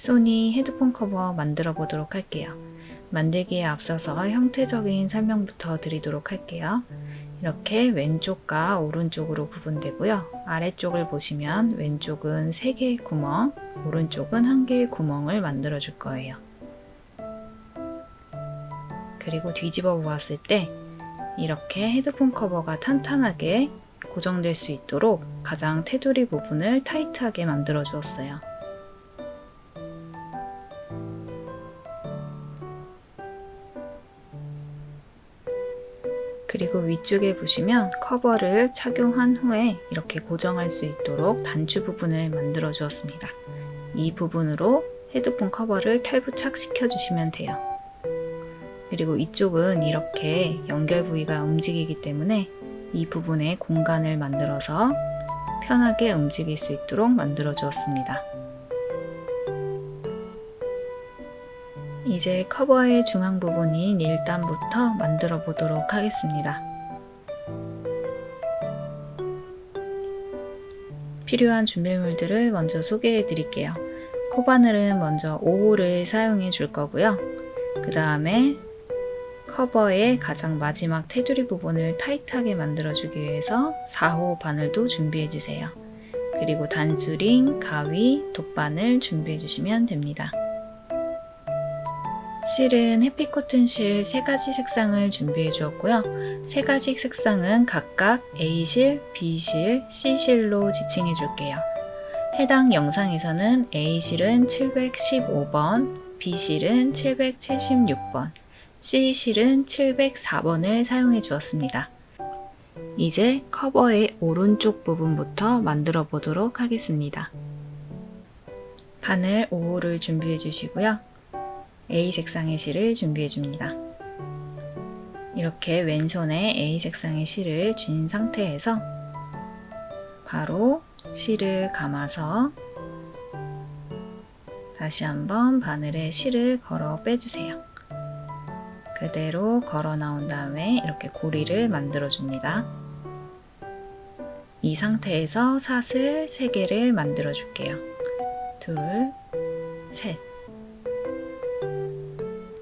소니 헤드폰 커버 만들어 보도록 할게요. 만들기에 앞서서 형태적인 설명부터 드리도록 할게요. 이렇게 왼쪽과 오른쪽으로 구분되고요. 아래쪽을 보시면 왼쪽은 3개의 구멍, 오른쪽은 1개의 구멍을 만들어 줄 거예요. 그리고 뒤집어 보았을 때 이렇게 헤드폰 커버가 탄탄하게 고정될 수 있도록 가장 테두리 부분을 타이트하게 만들어 주었어요. 그리고 위쪽에 보시면 커버를 착용한 후에 이렇게 고정할 수 있도록 단추 부분을 만들어 주었습니다. 이 부분으로 헤드폰 커버를 탈부착 시켜 주시면 돼요. 그리고 이쪽은 이렇게 연결 부위가 움직이기 때문에 이 부분에 공간을 만들어서 편하게 움직일 수 있도록 만들어 주었습니다. 이제 커버의 중앙 부분인 1단부터 만들어 보도록 하겠습니다. 필요한 준비물들을 먼저 소개해 드릴게요. 코바늘은 먼저 5호를 사용해 줄 거고요. 그 다음에 커버의 가장 마지막 테두리 부분을 타이트하게 만들어 주기 위해서 4호 바늘도 준비해 주세요. 그리고 단수링, 가위, 돗바늘 준비해 주시면 됩니다. 실은 해피코튼 실 3가지 색상을 준비해 주었고요. 3가지 색상은 각각 A실, B실, C실로 지칭해 줄게요. 해당 영상에서는 A실은 715번, B실은 776번, C실은 704번을 사용해 주었습니다. 이제 커버의 오른쪽 부분부터 만들어 보도록 하겠습니다. 바늘 5호를 준비해 주시고요. A 색상의 실을 준비해 줍니다. 이렇게 왼손에 A 색상의 실을 쥔 상태에서 바로 실을 감아서 다시 한번 바늘에 실을 걸어 빼주세요. 그대로 걸어 나온 다음에 이렇게 고리를 만들어 줍니다. 이 상태에서 사슬 3개를 만들어 줄게요. 둘, 셋.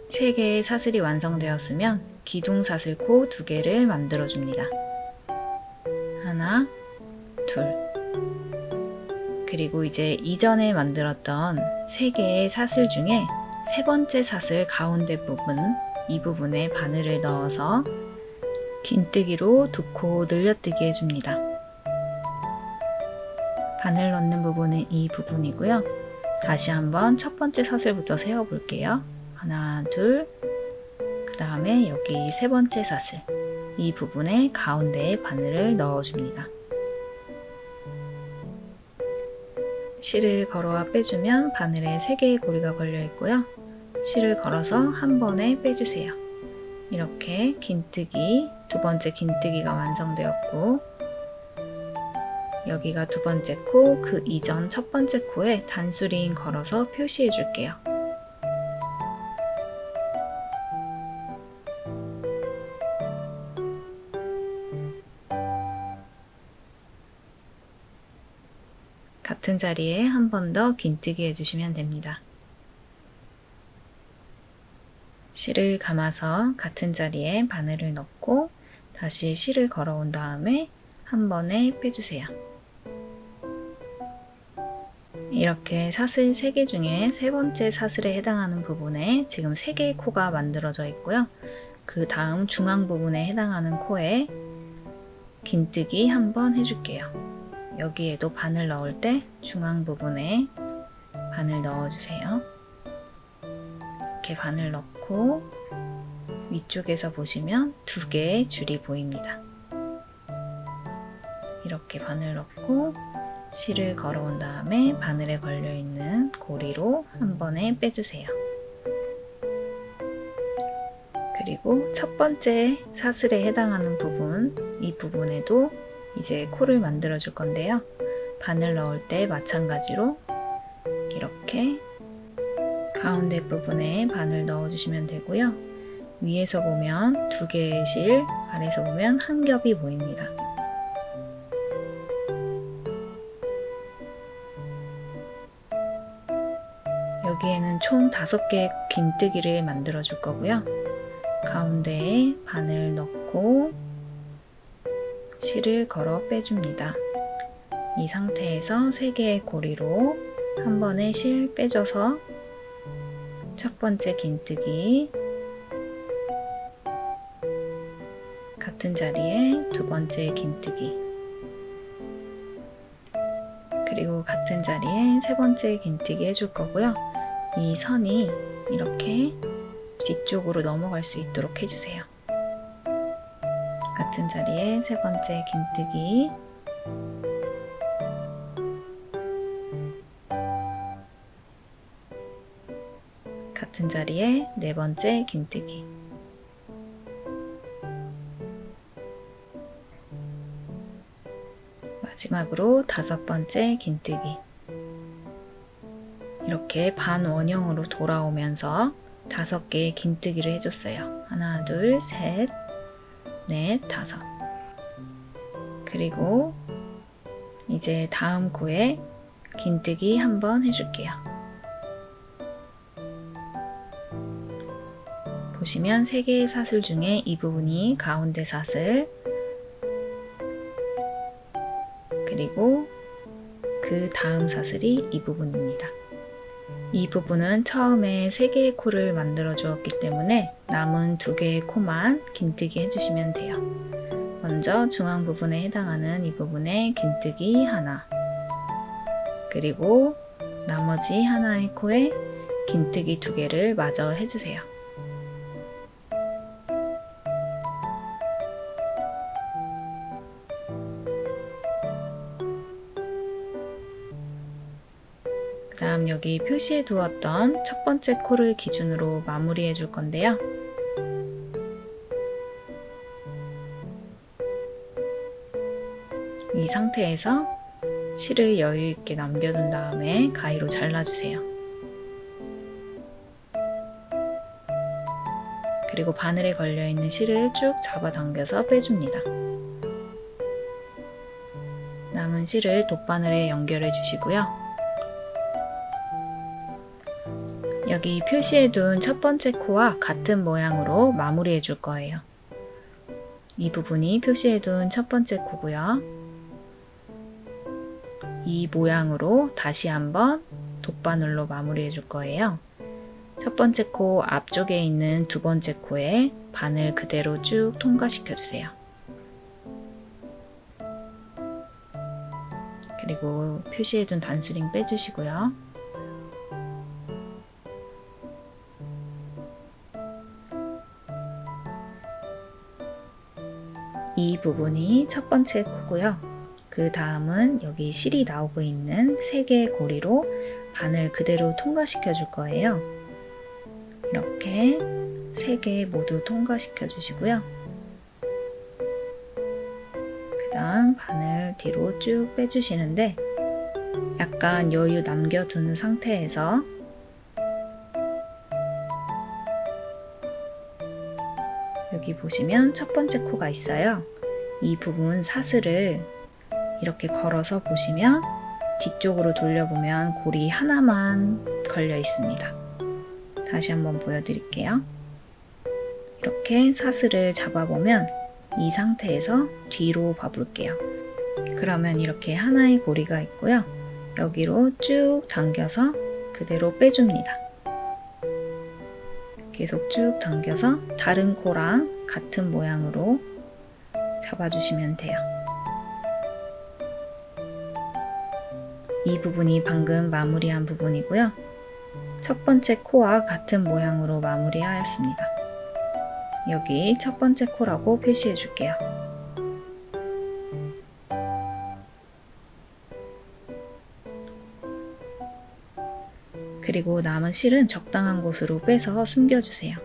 3개의 사슬이 완성되었으면 기둥사슬코 2개를 만들어 줍니다. 하나, 둘. 그리고 이제 이전에 만들었던 3개의 사슬 중에 3번째 사슬 가운데 부분, 이 부분에 바늘을 넣어서 긴뜨기로 2코 늘려뜨기 해줍니다. 바늘 넣는 부분은 이 부분이고요. 다시 한번 첫 번째 사슬부터 세어 볼게요. 하나, 둘, 그 다음에 여기 3번째 사슬, 이 부분에 가운데에 바늘을 넣어줍니다. 실을 걸어와 빼주면 바늘에 3개의 고리가 걸려 있고요. 실을 걸어서 한 번에 빼주세요. 이렇게 긴뜨기, 2번째 긴뜨기가 완성되었고, 여기가 2번째 코, 그 이전 첫 번째 코에 단수링 걸어서 표시해 줄게요. 같은 자리에 한 번 더 긴뜨기 해주시면 됩니다. 실을 감아서 같은 자리에 바늘을 넣고 다시 실을 걸어온 다음에 한 번에 빼주세요. 이렇게 사슬 3개 중에 3번째 사슬에 해당하는 부분에 지금 3개의 코가 만들어져 있고요. 그 다음 중앙 부분에 해당하는 코에 긴뜨기 한번 해줄게요. 여기에도 바늘 넣을 때 중앙 부분에 바늘 넣어주세요. 이렇게 바늘 넣고 위쪽에서 보시면 2개의 줄이 보입니다. 이렇게 바늘 넣고 실을 걸어온 다음에 바늘에 걸려있는 고리로 한 번에 빼주세요. 그리고 첫 번째 사슬에 해당하는 부분, 이 부분에도 이제 코를 만들어 줄 건데요. 바늘 넣을 때 마찬가지로 이렇게 가운데 부분에 바늘 넣어 주시면 되고요. 위에서 보면 2개의 실, 아래에서 보면 한 겹이 보입니다. 여기에는 총 5개의 긴뜨기를 만들어 줄 거고요. 가운데에 바늘 넣고 실을 걸어 빼줍니다. 이 상태에서 3개의 고리로 한 번에 실 빼줘서 첫 번째 긴뜨기, 같은 자리에 두 번째 긴뜨기, 그리고 같은 자리에 세 번째 긴뜨기 해줄 거고요. 이 선이 이렇게 뒤쪽으로 넘어갈 수 있도록 해주세요. 같은 자리에 세 번째 긴뜨기, 같은 자리에 네 번째 긴뜨기, 마지막으로 5번째 긴뜨기. 이렇게 반원형으로 돌아오면서 5개의 긴뜨기를 해줬어요. 하나, 둘, 셋, 넷, 5. 그리고 이제 다음 코에 긴뜨기 한번 해줄게요. 보시면 3개의 사슬 중에 이 부분이 가운데 사슬, 그리고 그 다음 사슬이 이 부분입니다. 이 부분은 처음에 3개의 코를 만들어 주었기 때문에 남은 2개의 코만 긴뜨기 해주시면 돼요. 먼저 중앙 부분에 해당하는 이 부분에 긴뜨기 하나, 그리고 나머지 하나의 코에 긴뜨기 2개를 마저 해주세요. 그 다음 여기 표시해 두었던 첫 번째 코를 기준으로 마무리해 줄 건데요. 이 상태에서 실을 여유 있게 남겨둔 다음에 가위로 잘라주세요. 그리고 바늘에 걸려있는 실을 쭉 잡아당겨서 빼줍니다. 남은 실을 돗바늘에 연결해 주시고요. 여기 표시해둔 첫 번째 코와 같은 모양으로 마무리해 줄 거예요. 이 부분이 표시해둔 첫 번째 코고요. 이 모양으로 다시 한번 돗바늘로 마무리해 줄 거예요. 첫 번째 코 앞쪽에 있는 두 번째 코에 바늘 그대로 쭉 통과시켜 주세요. 그리고 표시해둔 단수링 빼주시고요. 이 부분이 첫 번째 코고요. 그 다음은 여기 실이 나오고 있는 3개의 고리로 바늘 그대로 통과시켜 줄 거예요. 이렇게 3개 모두 통과시켜 주시고요. 그 다음 바늘 뒤로 쭉 빼주시는데 약간 여유 남겨두는 상태에서 여기 보시면 첫 번째 코가 있어요. 이 부분 사슬을 이렇게 걸어서 보시면 뒤쪽으로 돌려보면 고리 하나만 걸려 있습니다. 다시 한번 보여드릴게요. 이렇게 사슬을 잡아보면 이 상태에서 뒤로 봐볼게요. 그러면 이렇게 하나의 고리가 있고요. 여기로 쭉 당겨서 그대로 빼줍니다. 계속 쭉 당겨서 다른 코랑 같은 모양으로 잡아주시면 돼요. 이 부분이 방금 마무리한 부분이고요. 첫 번째 코와 같은 모양으로 마무리하였습니다. 여기 첫 번째 코라고 표시해 줄게요. 그리고 남은 실은 적당한 곳으로 빼서 숨겨주세요.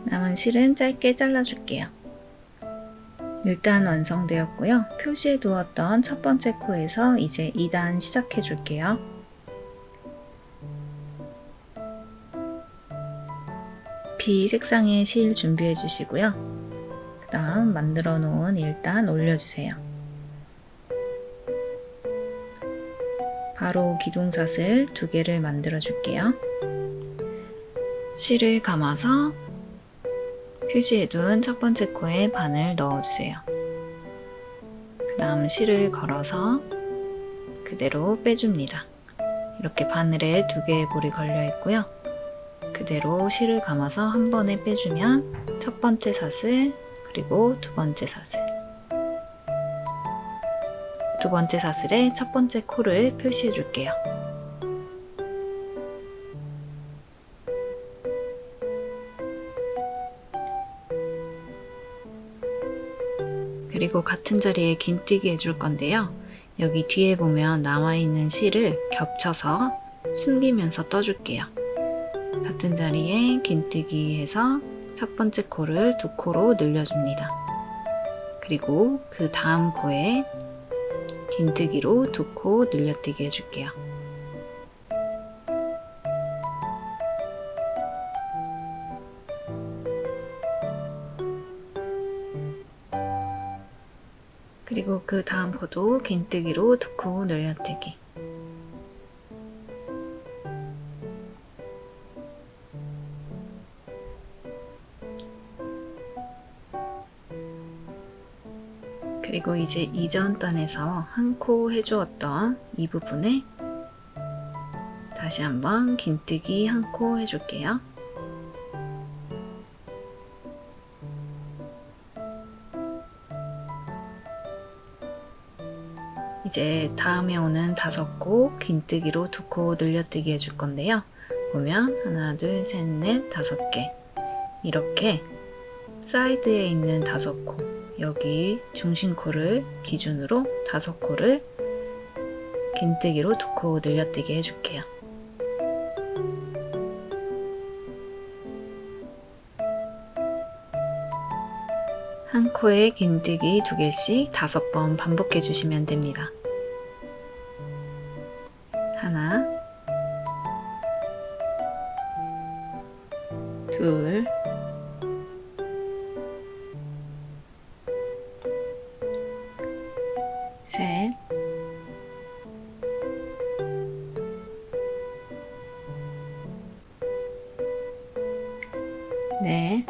남은 실은 짧게 잘라줄게요. 일단 완성되었고요. 표시해 두었던 첫 번째 코에서 이제 2단 시작해 줄게요. 비 색상의 실 준비해 주시고요. 그 다음 만들어 놓은 1단 올려주세요. 바로 기둥사슬 2개를 만들어 줄게요. 실을 감아서 표시해둔 첫 번째 코에 바늘 넣어주세요. 그 다음 실을 걸어서 그대로 빼줍니다. 이렇게 바늘에 2개의 골이 걸려 있고요. 그대로 실을 감아서 한 번에 빼주면 첫 번째 사슬, 그리고 두 번째 사슬. 두 번째 사슬에 첫 번째 코를 표시해 줄게요. 그리고 같은 자리에 긴뜨기 해줄 건데요. 여기 뒤에 보면 남아있는 실을 겹쳐서 숨기면서 떠줄게요. 같은 자리에 긴뜨기 해서 첫 번째 코를 2코로 늘려줍니다. 그리고 그 다음 코에 긴뜨기로 2코 늘려뜨기 해줄게요. 그리고 그 다음 코도 긴뜨기로 2코 늘려뜨기. 그리고 이제 이전 단에서 한 코 해주었던 이 부분에 다시 한번 긴뜨기 한 코 해줄게요. 이제 다음에 오는 5코 긴뜨기로 2코 늘려뜨기 해줄 건데요. 보면 하나, 둘, 셋, 넷, 5개 이렇게 사이드에 있는 5코 여기 중심코를 기준으로 5코를 긴뜨기로 2코 늘려뜨기 해줄게요. 한 코에 긴뜨기 2개씩 5번 반복해 주시면 됩니다. 하나, 둘, 셋, 넷,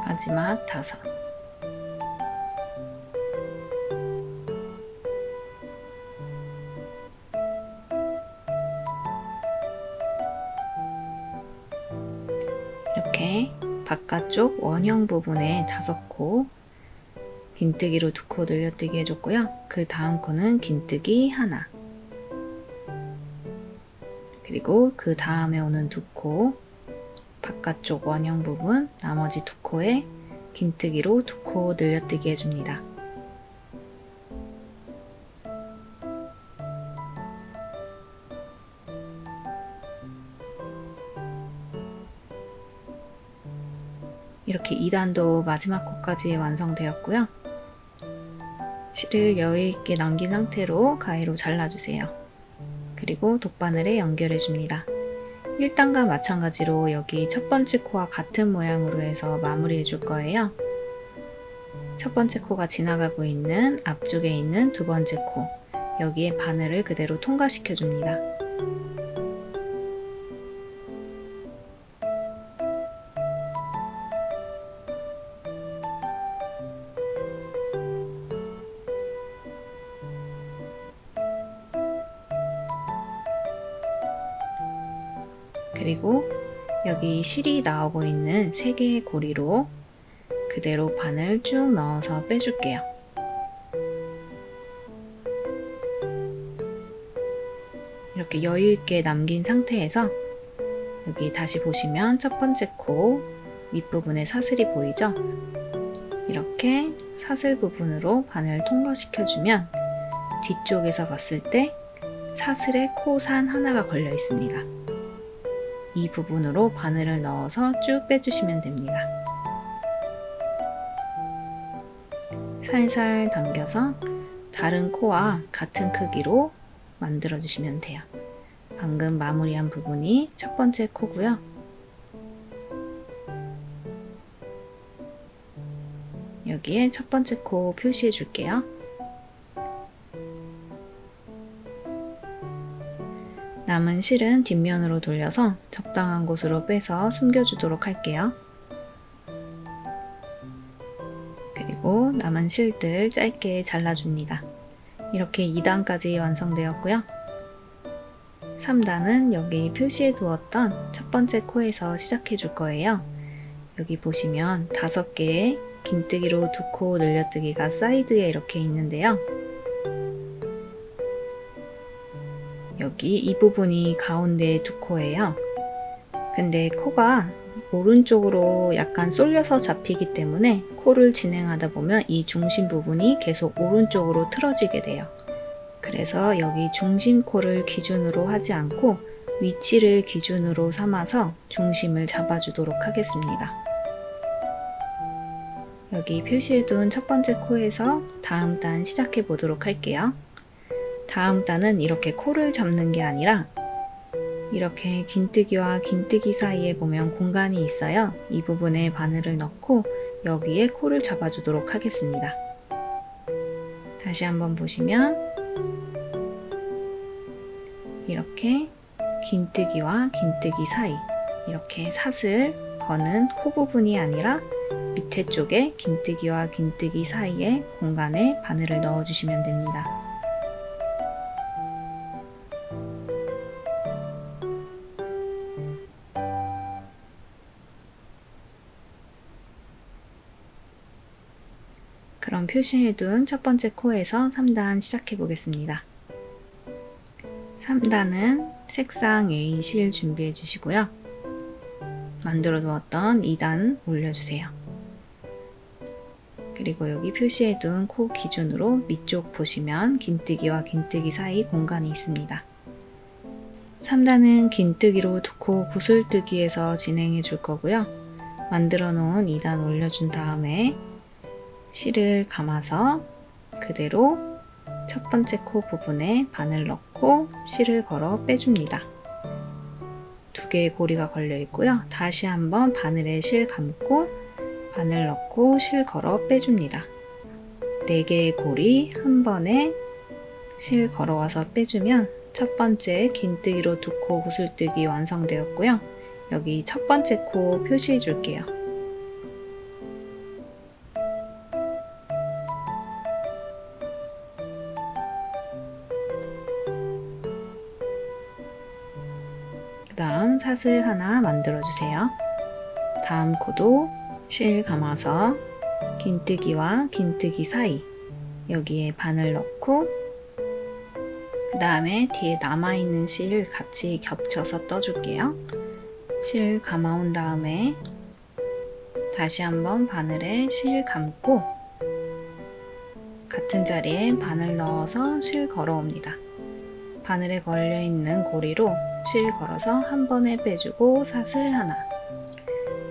마지막 5. 이렇게 바깥쪽 원형 부분에 5코 긴뜨기로 2코 늘려뜨기 해줬고요. 그 다음 코는 긴뜨기 하나, 그리고 그 다음에 오는 2코 바깥쪽 원형 부분 나머지 2코에 긴뜨기로 2코 늘려뜨기 해줍니다. 이렇게 2단도 마지막 코까지 완성되었고요. 실을 여유있게 남긴 상태로 가위로 잘라주세요. 그리고 돗바늘에 연결해줍니다. 1단과 마찬가지로 여기 첫 번째 코와 같은 모양으로 해서 마무리해 줄 거예요. 첫 번째 코가 지나가고 있는 앞쪽에 있는 두 번째 코, 여기에 바늘을 그대로 통과시켜 줍니다. 그리고 여기 실이 나오고 있는 3개의 고리로 그대로 바늘 쭉 넣어서 빼줄게요. 이렇게 여유있게 남긴 상태에서 여기 다시 보시면 첫 번째 코 윗부분에 사슬이 보이죠? 이렇게 사슬 부분으로 바늘 통과시켜주면 뒤쪽에서 봤을 때 사슬에 코산 하나가 걸려 있습니다. 이 부분으로 바늘을 넣어서 쭉 빼주시면 됩니다. 살살 당겨서 다른 코와 같은 크기로 만들어 주시면 돼요. 방금 마무리한 부분이 첫 번째 코고요. 여기에 첫 번째 코 표시해 줄게요. 남은 실은 뒷면으로 돌려서 적당한 곳으로 빼서 숨겨주도록 할게요. 그리고 남은 실들 짧게 잘라줍니다. 이렇게 2단까지 완성되었고요. 3단은 여기 표시해 두었던 첫 번째 코에서 시작해 줄 거예요. 여기 보시면 5개의 긴뜨기로 2코 늘려뜨기가 사이드에 이렇게 있는데요. 여기 이 부분이 가운데 2코예요. 근데 코가 오른쪽으로 약간 쏠려서 잡히기 때문에 코를 진행하다 보면 이 중심 부분이 계속 오른쪽으로 틀어지게 돼요. 그래서 여기 중심 코를 기준으로 하지 않고 위치를 기준으로 삼아서 중심을 잡아주도록 하겠습니다. 여기 표시해둔 첫 번째 코에서 다음 단 시작해 보도록 할게요. 다음 단은 이렇게 코를 잡는 게 아니라 이렇게 긴뜨기와 긴뜨기 사이에 보면 공간이 있어요. 이 부분에 바늘을 넣고 여기에 코를 잡아주도록 하겠습니다. 다시 한번 보시면 이렇게 긴뜨기와 긴뜨기 사이 이렇게 사슬 거는 코 부분이 아니라 밑에 쪽에 긴뜨기와 긴뜨기 사이에 공간에 바늘을 넣어 주시면 됩니다. 그럼 표시해둔 첫 번째 코에서 3단 시작해 보겠습니다. 3단은 색상 A 실 준비해 주시고요. 만들어 두었던 2단 올려주세요. 그리고 여기 표시해둔 코 기준으로 밑쪽 보시면 긴뜨기와 긴뜨기 사이 공간이 있습니다. 3단은 긴뜨기로 2코 구슬뜨기에서 진행해 줄 거고요. 만들어 놓은 2단 올려준 다음에 실을 감아서 그대로 첫 번째 코 부분에 바늘 넣고 실을 걸어 빼줍니다. 2개의 고리가 걸려 있고요. 다시 한번 바늘에 실 감고 바늘 넣고 실 걸어 빼줍니다. 4개의 고리 한 번에 실 걸어와서 빼주면 첫 번째 긴뜨기로 2코 구슬뜨기 완성되었고요. 여기 첫 번째 코 표시해 줄게요. 그 다음 사슬 하나 만들어 주세요. 다음 코도 실 감아서 긴뜨기와 긴뜨기 사이 여기에 바늘 넣고 그 다음에 뒤에 남아있는 실 같이 겹쳐서 떠줄게요. 실 감아온 다음에 다시 한번 바늘에 실 감고 같은 자리에 바늘 넣어서 실 걸어옵니다. 바늘에 걸려있는 고리로 실 걸어서 한 번에 빼주고 사슬 하나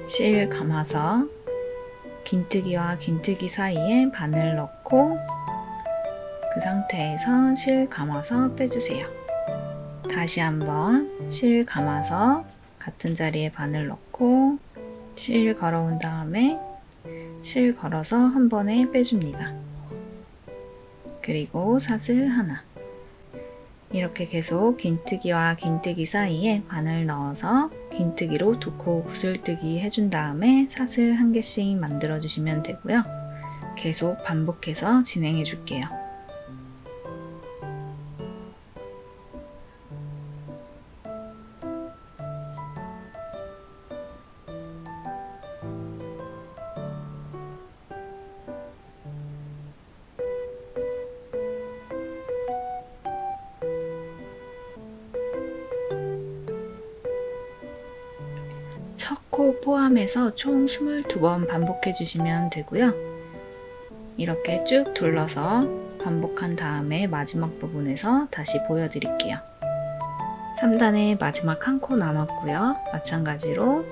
실 감아서 긴뜨기와 긴뜨기 사이에 바늘 넣고 그 상태에서 실 감아서 빼주세요. 다시 한번 실 감아서 같은 자리에 바늘 넣고 실 걸어온 다음에 실 걸어서 한 번에 빼줍니다. 그리고 사슬 하나 이렇게 계속 긴뜨기와 긴뜨기 사이에 바늘 넣어서 긴뜨기로 2코 구슬뜨기 해준 다음에 사슬 1개씩 만들어 주시면 되고요. 계속 반복해서 진행해 줄게요. 첫 코 포함해서 총 22번 반복해 주시면 되고요. 이렇게 쭉 둘러서 반복한 다음에 마지막 부분에서 다시 보여드릴게요. 3단의 마지막 한 코 남았고요. 마찬가지로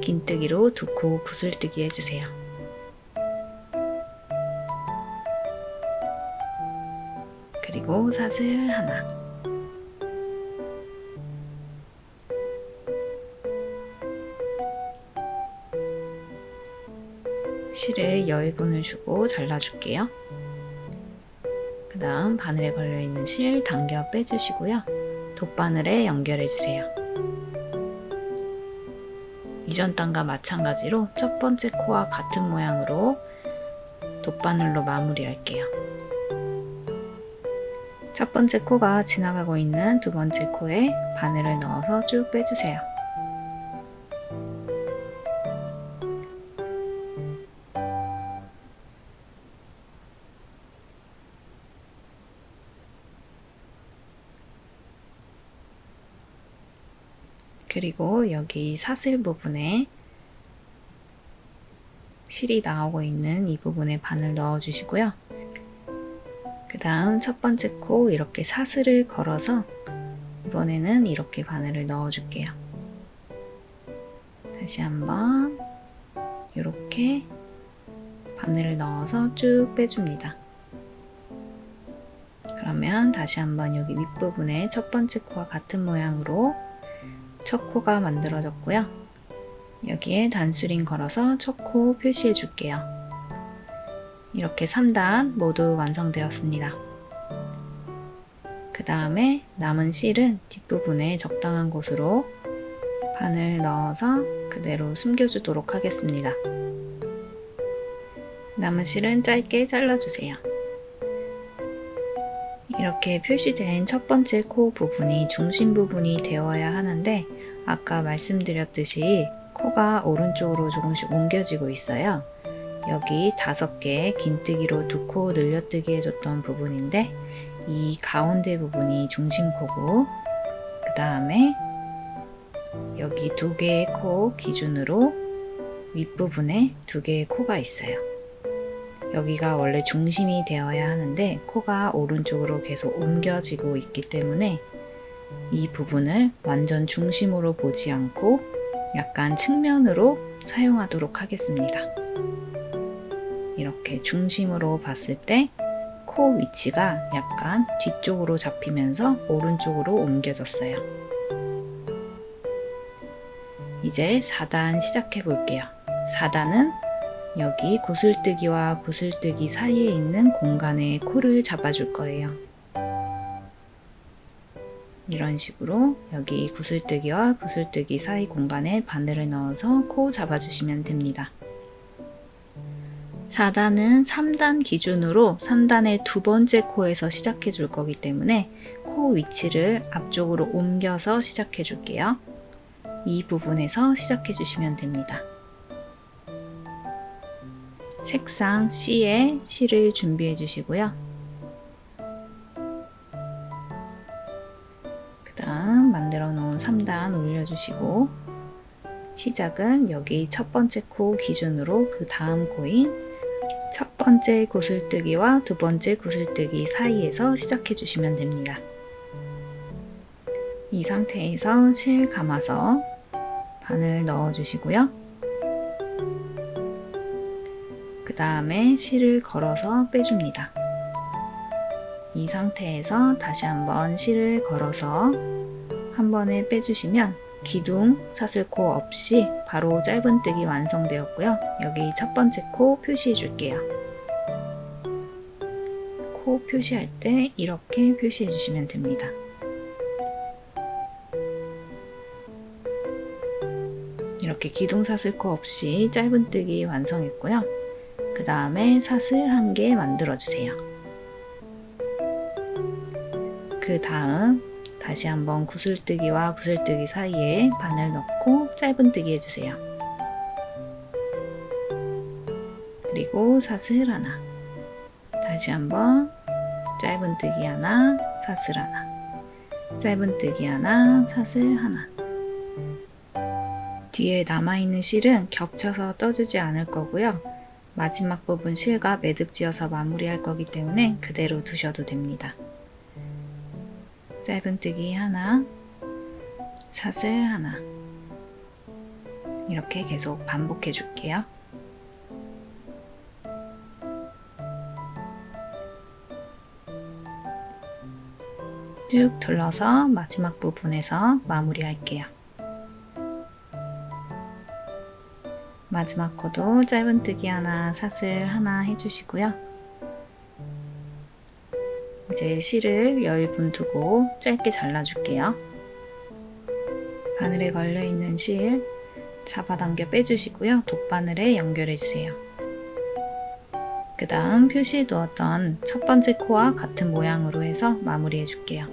긴뜨기로 2코 구슬뜨기 해주세요. 그리고 사슬 하나 실을 여유분을 주고 잘라줄게요. 그 다음 바늘에 걸려있는 실 당겨 빼주시고요. 돗바늘에 연결해주세요. 이전 단과 마찬가지로 첫 번째 코와 같은 모양으로 돗바늘로 마무리할게요. 첫 번째 코가 지나가고 있는 두 번째 코에 바늘을 넣어서 쭉 빼주세요. 그리고 여기 사슬 부분에 실이 나오고 있는 이 부분에 바늘 넣어주시고요. 그 다음 첫 번째 코 이렇게 사슬을 걸어서 이번에는 이렇게 바늘을 넣어줄게요. 다시 한번 이렇게 바늘을 넣어서 쭉 빼줍니다. 그러면 다시 한번 여기 윗부분에 첫 번째 코와 같은 모양으로 첫 코가 만들어졌고요. 여기에 단수링 걸어서 첫 코 표시해 줄게요. 이렇게 3단 모두 완성되었습니다. 그 다음에 남은 실은 뒷부분에 적당한 곳으로 바늘 넣어서 그대로 숨겨주도록 하겠습니다. 남은 실은 짧게 잘라주세요. 이렇게 표시된 첫 번째 코 부분이 중심 부분이 되어야 하는데 아까 말씀드렸듯이 코가 오른쪽으로 조금씩 옮겨지고 있어요. 여기 5개 긴뜨기로 2코 늘려뜨기 해줬던 부분인데 이 가운데 부분이 중심 코고 그 다음에 여기 2개의 코 기준으로 윗부분에 2개의 코가 있어요. 여기가 원래 중심이 되어야 하는데 코가 오른쪽으로 계속 옮겨지고 있기 때문에 이 부분을 완전 중심으로 보지 않고 약간 측면으로 사용하도록 하겠습니다. 이렇게 중심으로 봤을 때 코 위치가 약간 뒤쪽으로 잡히면서 오른쪽으로 옮겨졌어요. 이제 4단 시작해 볼게요. 4단은 여기 구슬뜨기와 구슬뜨기 사이에 있는 공간에 코를 잡아줄 거예요. 이런 식으로 여기 구슬뜨기와 구슬뜨기 사이 공간에 바늘을 넣어서 코 잡아주시면 됩니다. 4단은 3단 기준으로 3단의 두 번째 코에서 시작해 줄 거기 때문에 코 위치를 앞쪽으로 옮겨서 시작해 줄게요. 이 부분에서 시작해 주시면 됩니다. 색상 C에 실을 준비해 주시고요. 그 다음 만들어 놓은 3단 올려주시고 시작은 여기 첫 번째 코 기준으로 그 다음 코인 첫 번째 구슬뜨기와 두 번째 구슬뜨기 사이에서 시작해 주시면 됩니다. 이 상태에서 실 감아서 바늘 넣어 주시고요. 그 다음에 실을 걸어서 빼줍니다. 이 상태에서 다시 한번 실을 걸어서 한 번에 빼주시면 기둥 사슬코 없이 바로 짧은뜨기 완성되었고요. 여기 첫 번째 코 표시해 줄게요. 코 표시할 때 이렇게 표시해 주시면 됩니다. 이렇게 기둥 사슬코 없이 짧은뜨기 완성했고요. 그 다음에 사슬 1개 만들어 주세요. 그 다음 다시 한번 구슬뜨기와 구슬뜨기 사이에 바늘 넣고 짧은뜨기 해주세요. 그리고 사슬 하나, 다시 한번 짧은뜨기 하나, 사슬 하나, 짧은뜨기 하나, 사슬 하나. 뒤에 남아있는 실은 겹쳐서 떠주지 않을 거고요. 마지막 부분 실과 매듭지어서 마무리할 거기 때문에 그대로 두셔도 됩니다. 짧은뜨기 하나, 사슬 하나 이렇게 계속 반복해 줄게요. 쭉 둘러서 마지막 부분에서 마무리 할게요. 마지막 코도 짧은뜨기 하나, 사슬 하나 해주시고요. 이제 실을 10분 두고 짧게 잘라줄게요. 바늘에 걸려있는 실 잡아당겨 빼주시고요. 돗바늘에 연결해주세요. 그 다음 표시해 두었던 첫 번째 코와 같은 모양으로 해서 마무리해 줄게요.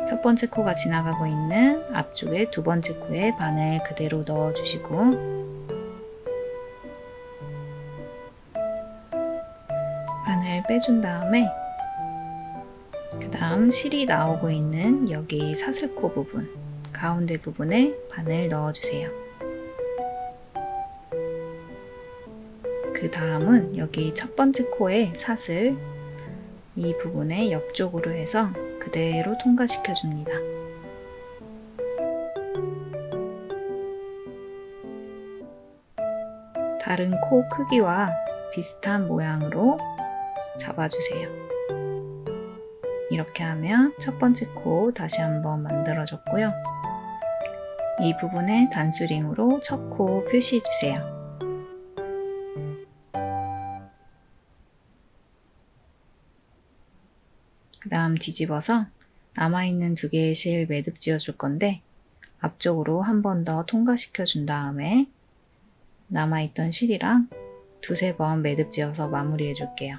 첫 번째 코가 지나가고 있는 앞쪽에 두 번째 코에 바늘 그대로 넣어주시고, 바늘 빼준 다음에 그 다음 실이 나오고 있는 여기 사슬코 부분, 가운데 부분에 바늘 넣어주세요. 그 다음은 여기 첫 번째 코에 사슬, 이 부분에 옆쪽으로 해서 그대로 통과시켜 줍니다. 다른 코 크기와 비슷한 모양으로 잡아주세요. 이렇게 하면 첫 번째 코 다시 한번 만들어줬고요. 이 부분에 단수링으로 첫 코 표시해 주세요. 그 다음 뒤집어서 남아있는 두 개의 실 매듭 지어 줄 건데, 앞쪽으로 한 번 더 통과시켜 준 다음에 남아있던 실이랑 두세 번 매듭 지어서 마무리해 줄게요.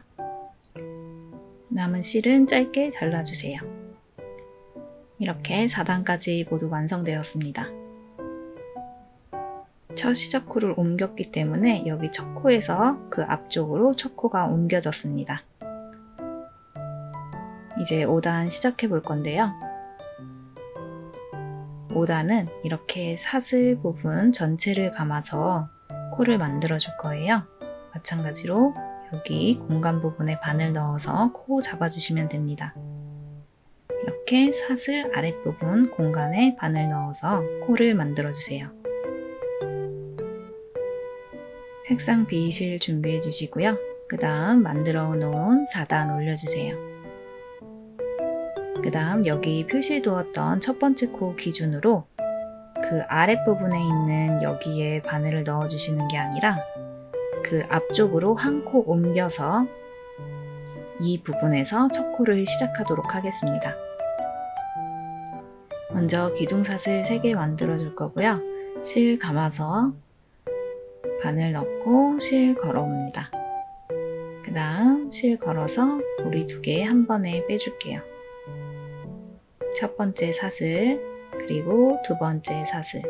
남은 실은 짧게 잘라주세요. 이렇게 4단까지 모두 완성되었습니다. 첫 시작 코를 옮겼기 때문에 여기 첫 코에서 그 앞쪽으로 첫 코가 옮겨졌습니다. 이제 5단 시작해 볼 건데요. 5단은 이렇게 사슬 부분 전체를 감아서 코를 만들어 줄 거예요. 마찬가지로 여기 공간 부분에 바늘 넣어서 코 잡아주시면 됩니다. 이렇게 사슬 아랫부분 공간에 바늘 넣어서 코를 만들어 주세요. 색상 비실 준비해 주시고요. 그 다음 만들어 놓은 4단 올려주세요. 그 다음 여기 표시해 두었던 첫 번째 코 기준으로 그 아랫부분에 있는 여기에 바늘을 넣어 주시는 게 아니라 그 앞쪽으로 한 코 옮겨서 이 부분에서 첫 코를 시작하도록 하겠습니다. 먼저 기둥사슬 3개 만들어 줄 거고요. 실 감아서 바늘 넣고 실 걸어옵니다. 그 다음 실 걸어서 고리 2개 한 번에 빼줄게요. 첫 번째 사슬, 그리고 두 번째 사슬,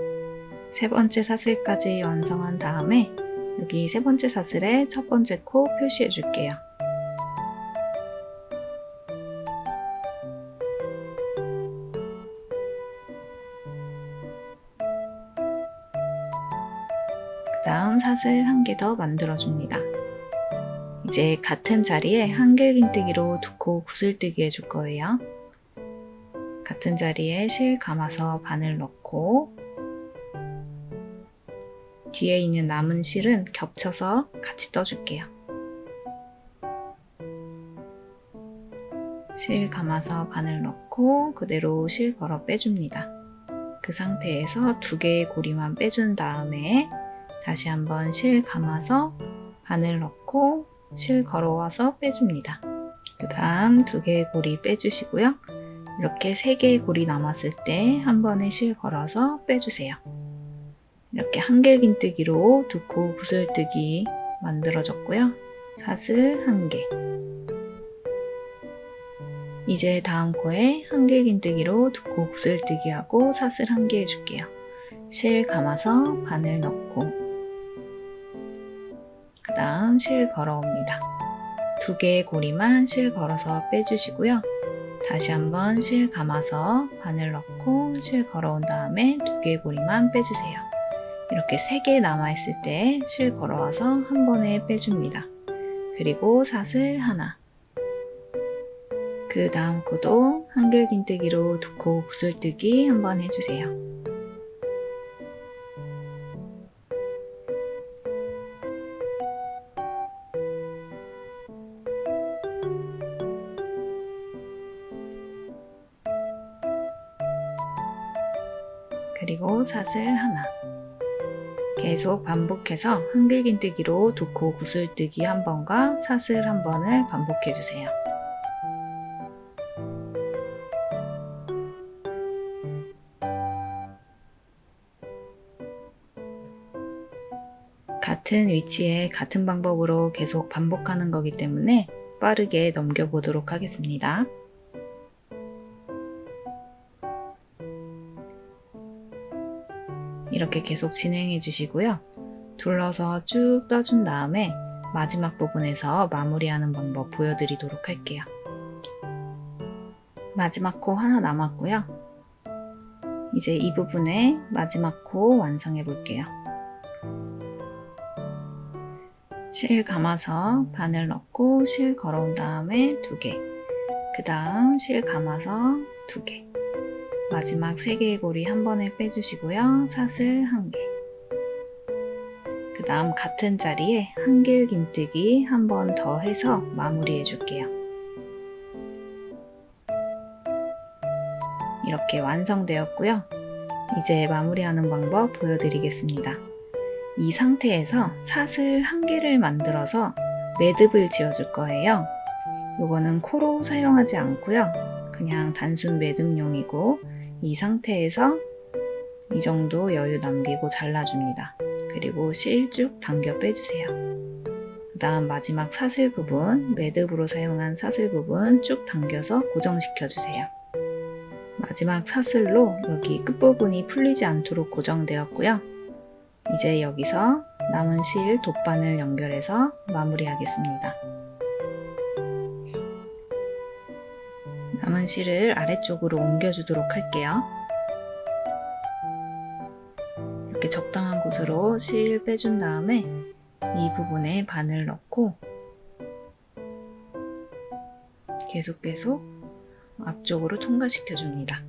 세 번째 사슬까지 완성한 다음에 여기 세 번째 사슬에 첫 번째 코 표시해 줄게요. 그 다음 사슬 한 개 더 만들어 줍니다. 이제 같은 자리에 한길긴뜨기로 두 코 구슬뜨기 해줄 거예요. 같은 자리에 실 감아서 바늘 넣고 뒤에 있는 남은 실은 겹쳐서 같이 떠줄게요. 실 감아서 바늘 넣고 그대로 실 걸어 빼줍니다. 그 상태에서 2개의 고리만 빼준 다음에 다시 한번 실 감아서 바늘 넣고 실 걸어와서 빼줍니다. 그 다음 2개의 고리 빼주시고요. 이렇게 3개의 고리 남았을 때 한 번에 실 걸어서 빼주세요. 이렇게 한길긴뜨기로 두 코 구슬뜨기 만들어졌고요. 사슬 1개. 이제 다음 코에 한길긴뜨기로 두 코 구슬뜨기 하고 사슬 1개 해줄게요. 실 감아서 바늘 넣고 그 다음 실 걸어옵니다. 2개의 고리만 실 걸어서 빼주시고요. 다시 한번 실 감아서 바늘 넣고 실 걸어온 다음에 2개의 고리만 빼주세요. 이렇게 3개 남아있을 때 실 걸어와서 한 번에 빼줍니다. 그리고 사슬 하나. 그 다음 코도 한길긴뜨기로 두 코 구슬뜨기 한번 해주세요. 그리고 사슬 하나. 계속 반복해서 한길긴뜨기로 두 코 구슬뜨기 한 번과 사슬 한 번을 반복해 주세요. 같은 위치에 같은 방법으로 계속 반복하는 거기 때문에 빠르게 넘겨보도록 하겠습니다. 이렇게 계속 진행해 주시고요. 둘러서 쭉 떠준 다음에 마지막 부분에서 마무리하는 방법 보여드리도록 할게요. 마지막 코 하나 남았고요. 이제 이 부분에 마지막 코 완성해 볼게요. 실 감아서 바늘 넣고 실 걸어온 다음에 2개, 그 다음 실 감아서 2개, 마지막 3개의 고리 한 번에 빼주시고요. 사슬 1개, 그 다음 같은 자리에 한길긴뜨기 한 번 더 해서 마무리해 줄게요. 이렇게 완성되었고요. 이제 마무리하는 방법 보여드리겠습니다. 이 상태에서 사슬 1개를 만들어서 매듭을 지어줄 거예요. 요거는 코로 사용하지 않고요. 그냥 단순 매듭용이고 이 상태에서 이 정도 여유 남기고 잘라줍니다. 그리고 실 쭉 당겨 빼주세요. 그 다음 마지막 사슬 부분, 매듭으로 사용한 사슬 부분 쭉 당겨서 고정시켜주세요. 마지막 사슬로 여기 끝부분이 풀리지 않도록 고정되었고요. 이제 여기서 남은 실 돗바늘 연결해서 마무리하겠습니다. 남은 실을 아래쪽으로 옮겨주도록 할게요. 이렇게 적당한 곳으로 실 빼준 다음에 이 부분에 바늘 넣고 계속 앞쪽으로 통과시켜 줍니다.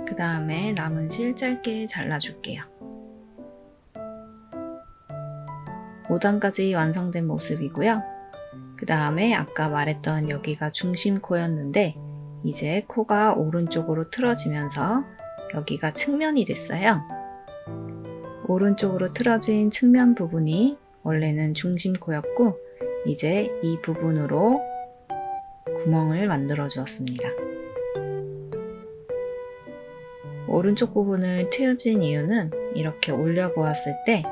그 다음에 남은 실 짧게 잘라줄게요. 5단까지 완성된 모습이고요. 그 다음에 아까 말했던 여기가 중심 코였는데 이제 코가 오른쪽으로 틀어지면서 여기가 측면이 됐어요. 오른쪽으로 틀어진 측면 부분이 원래는 중심 코였고 이제 이 부분으로 구멍을 만들어 주었습니다. 오른쪽 부분을 트여진 이유는 이렇게 올려 보았을 때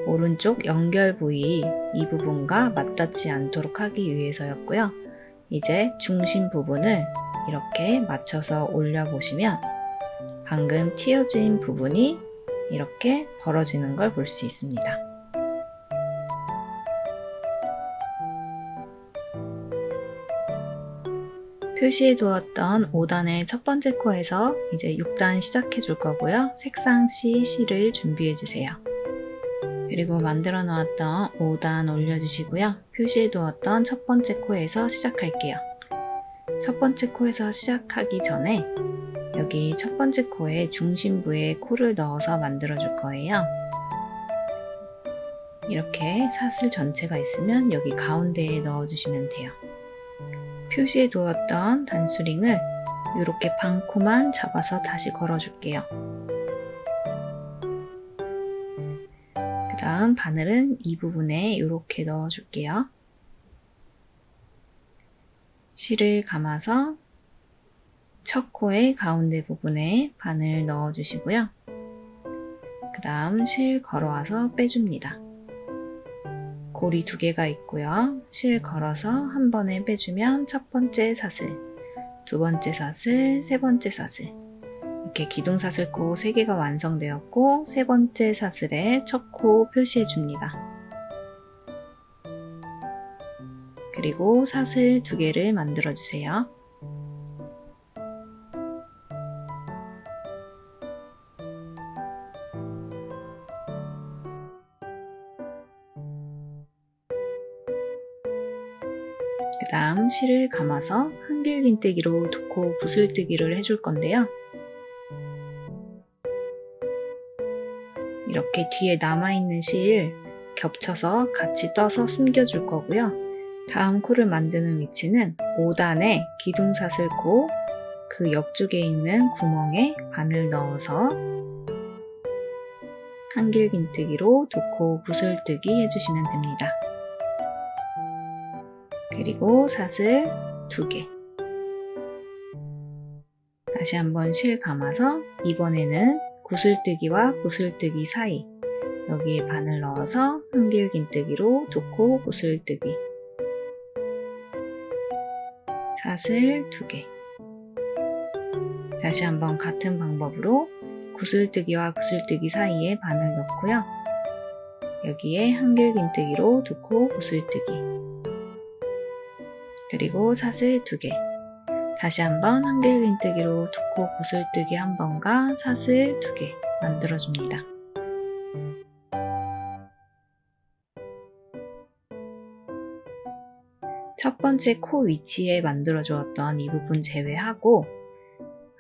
오른쪽 연결 부위 이 부분과 맞닿지 않도록 하기 위해서였고요. 이제 중심 부분을 이렇게 맞춰서 올려 보시면 방금 튀어진 부분이 이렇게 벌어지는 걸 볼 수 있습니다. 표시해 두었던 5단의 첫 번째 코에서 이제 6단 시작해 줄 거고요. 색상 C, 실을 준비해 주세요. 그리고 만들어 놓았던 5단 올려주시고요. 표시해 두었던 첫 번째 코에서 시작할게요. 첫 번째 코에서 시작하기 전에 여기 첫 번째 코에 중심부에 코를 넣어서 만들어 줄 거예요. 이렇게 사슬 전체가 있으면 여기 가운데에 넣어 주시면 돼요. 표시해 두었던 단수링을 이렇게 반코만 잡아서 다시 걸어 줄게요. 그 다음 바늘은 이 부분에 이렇게 넣어 줄게요. 실을 감아서 첫 코의 가운데 부분에 바늘 넣어 주시고요. 그 다음 실 걸어와서 빼줍니다. 고리 2개가 있고요. 실 걸어서 한 번에 빼주면 첫 번째 사슬, 두 번째 사슬, 세 번째 사슬, 이렇게 기둥사슬코 3개가 완성되었고 세 번째 사슬에 첫 코 표시해 줍니다. 그리고 사슬 2개를 만들어 주세요. 그 다음 실을 감아서 한길긴뜨기로 두 코 구슬뜨기를 해줄 건데요. 이렇게 뒤에 남아있는 실 겹쳐서 같이 떠서 숨겨줄 거고요. 다음 코를 만드는 위치는 5단의 기둥사슬코 그 옆쪽에 있는 구멍에 바늘 넣어서 한길긴뜨기로 2코 구슬뜨기 해주시면 됩니다. 그리고 사슬 2개. 다시 한번 실 감아서 이번에는 구슬뜨기와 구슬뜨기 사이 여기에 바늘 넣어서 한길긴뜨기로 2코 구슬뜨기, 사슬 2개. 다시 한번 같은 방법으로 구슬뜨기와 구슬뜨기 사이에 바늘 넣고요. 여기에 한길긴뜨기로 2코 구슬뜨기, 그리고 사슬 2개. 다시 한번 한길긴뜨기로 2코 구슬뜨기 1번과 사슬 2개 만들어줍니다. 첫 번째 코 위치에 만들어 주었던 이 부분 제외하고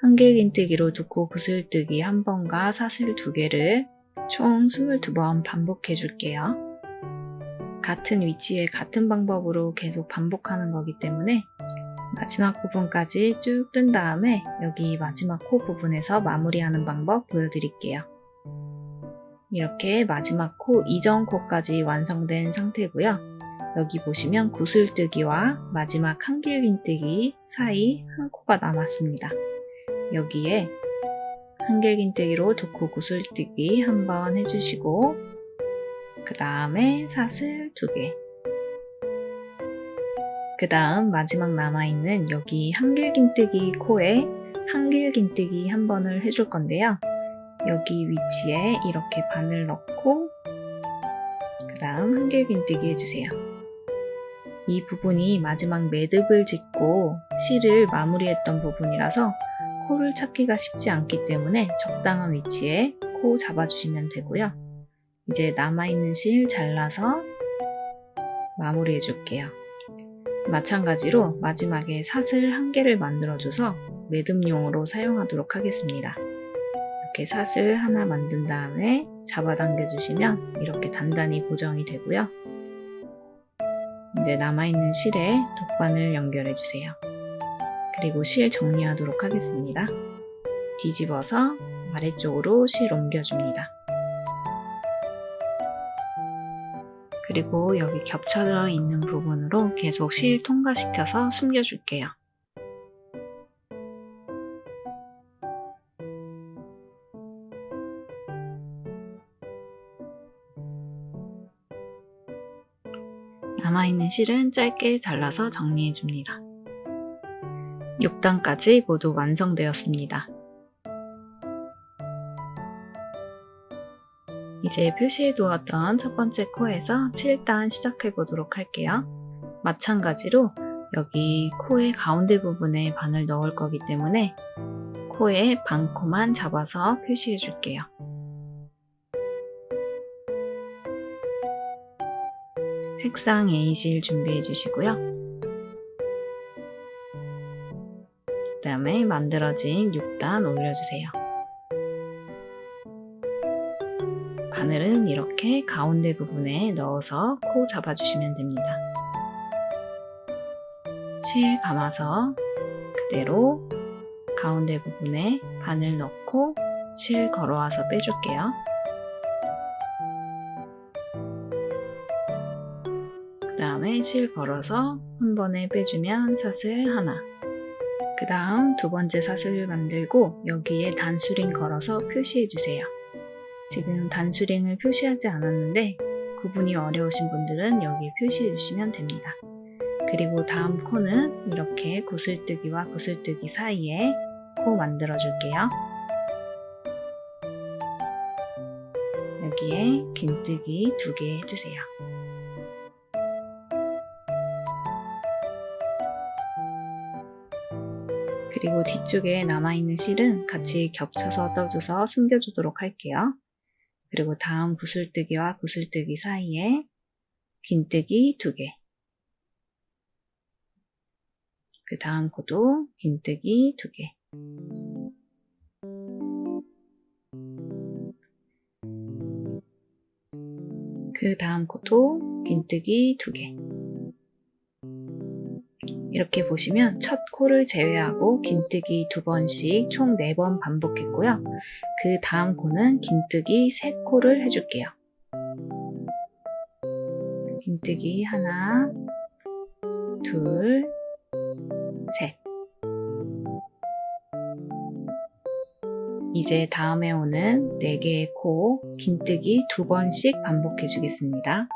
한길긴뜨기로 2코 구슬뜨기 1번과 사슬 2개를 총 22번 반복해 줄게요. 같은 위치에 같은 방법으로 계속 반복하는 거기 때문에 마지막 부분까지 쭉 뜬 다음에 여기 마지막 코 부분에서 마무리하는 방법 보여드릴게요. 이렇게 마지막 코 이전 코까지 완성된 상태고요. 여기 보시면 구슬뜨기와 마지막 한길긴뜨기 사이 한 코가 남았습니다. 여기에 한길긴뜨기로 2코 구슬뜨기 1번 해주시고 그 다음에 사슬 2개, 그 다음 마지막 남아있는 여기 한길긴뜨기 코에 한길긴뜨기 1번을 해줄 건데요. 여기 위치에 이렇게 바늘 넣고 그 다음 한길긴뜨기 해주세요. 이 부분이 마지막 매듭을 짓고 실을 마무리했던 부분이라서 코를 찾기가 쉽지 않기 때문에 적당한 위치에 코 잡아주시면 되고요. 이제 남아있는 실 잘라서 마무리해 줄게요. 마찬가지로 마지막에 사슬 1개를 만들어줘서 매듭용으로 사용하도록 하겠습니다. 이렇게 사슬 하나 만든 다음에 잡아당겨 주시면 이렇게 단단히 고정이 되고요. 이제 남아있는 실에 독바늘 연결해 주세요. 그리고 실 정리하도록 하겠습니다. 뒤집어서 아래쪽으로 실 옮겨줍니다. 그리고 여기 겹쳐져 있는 부분으로 계속 실 통과시켜서 숨겨줄게요. 남아있는 실은 짧게 잘라서 정리해줍니다. 6단까지 모두 완성되었습니다. 이제 표시해 두었던 첫 번째 코에서 7단 시작해 보도록 할게요. 마찬가지로 여기 코의 가운데 부분에 바늘 넣을 거기 때문에 코의 반코만 잡아서 표시해 줄게요. 색상 A실 준비해 주시고요. 그 다음에 만들어진 6단 올려주세요. 바늘은 이렇게 가운데 부분에 넣어서 코 잡아주시면 됩니다. 실 감아서 그대로 가운데 부분에 바늘 넣고 실 걸어와서 빼줄게요. 그 다음에 실 걸어서 한 번에 빼주면 사슬 하나. 그 다음 두 번째 사슬 만들고 여기에 단수링 걸어서 표시해주세요. 지금 단수링을 표시하지 않았는데 구분이 어려우신 분들은 여기에 표시해주시면 됩니다. 그리고 다음 코는 이렇게 구슬뜨기와 구슬뜨기 사이에 코 만들어줄게요. 여기에 긴뜨기 2개 해주세요. 그리고 뒤쪽에 남아있는 실은 같이 겹쳐서 떠줘서 숨겨주도록 할게요. 그리고 다음 구슬뜨기와 구슬뜨기 사이에 긴뜨기 2개. 그 다음 코도 긴뜨기 2개. 그 다음 코도 긴뜨기 2개. 이렇게 보시면 첫 코를 제외하고 긴뜨기 2번씩 총 4번 반복했고요. 그 다음 코는 긴뜨기 3코를 해줄게요. 긴뜨기 하나, 둘, 셋. 이제 다음에 오는 4개의 코 긴뜨기 2번씩 반복해 주겠습니다.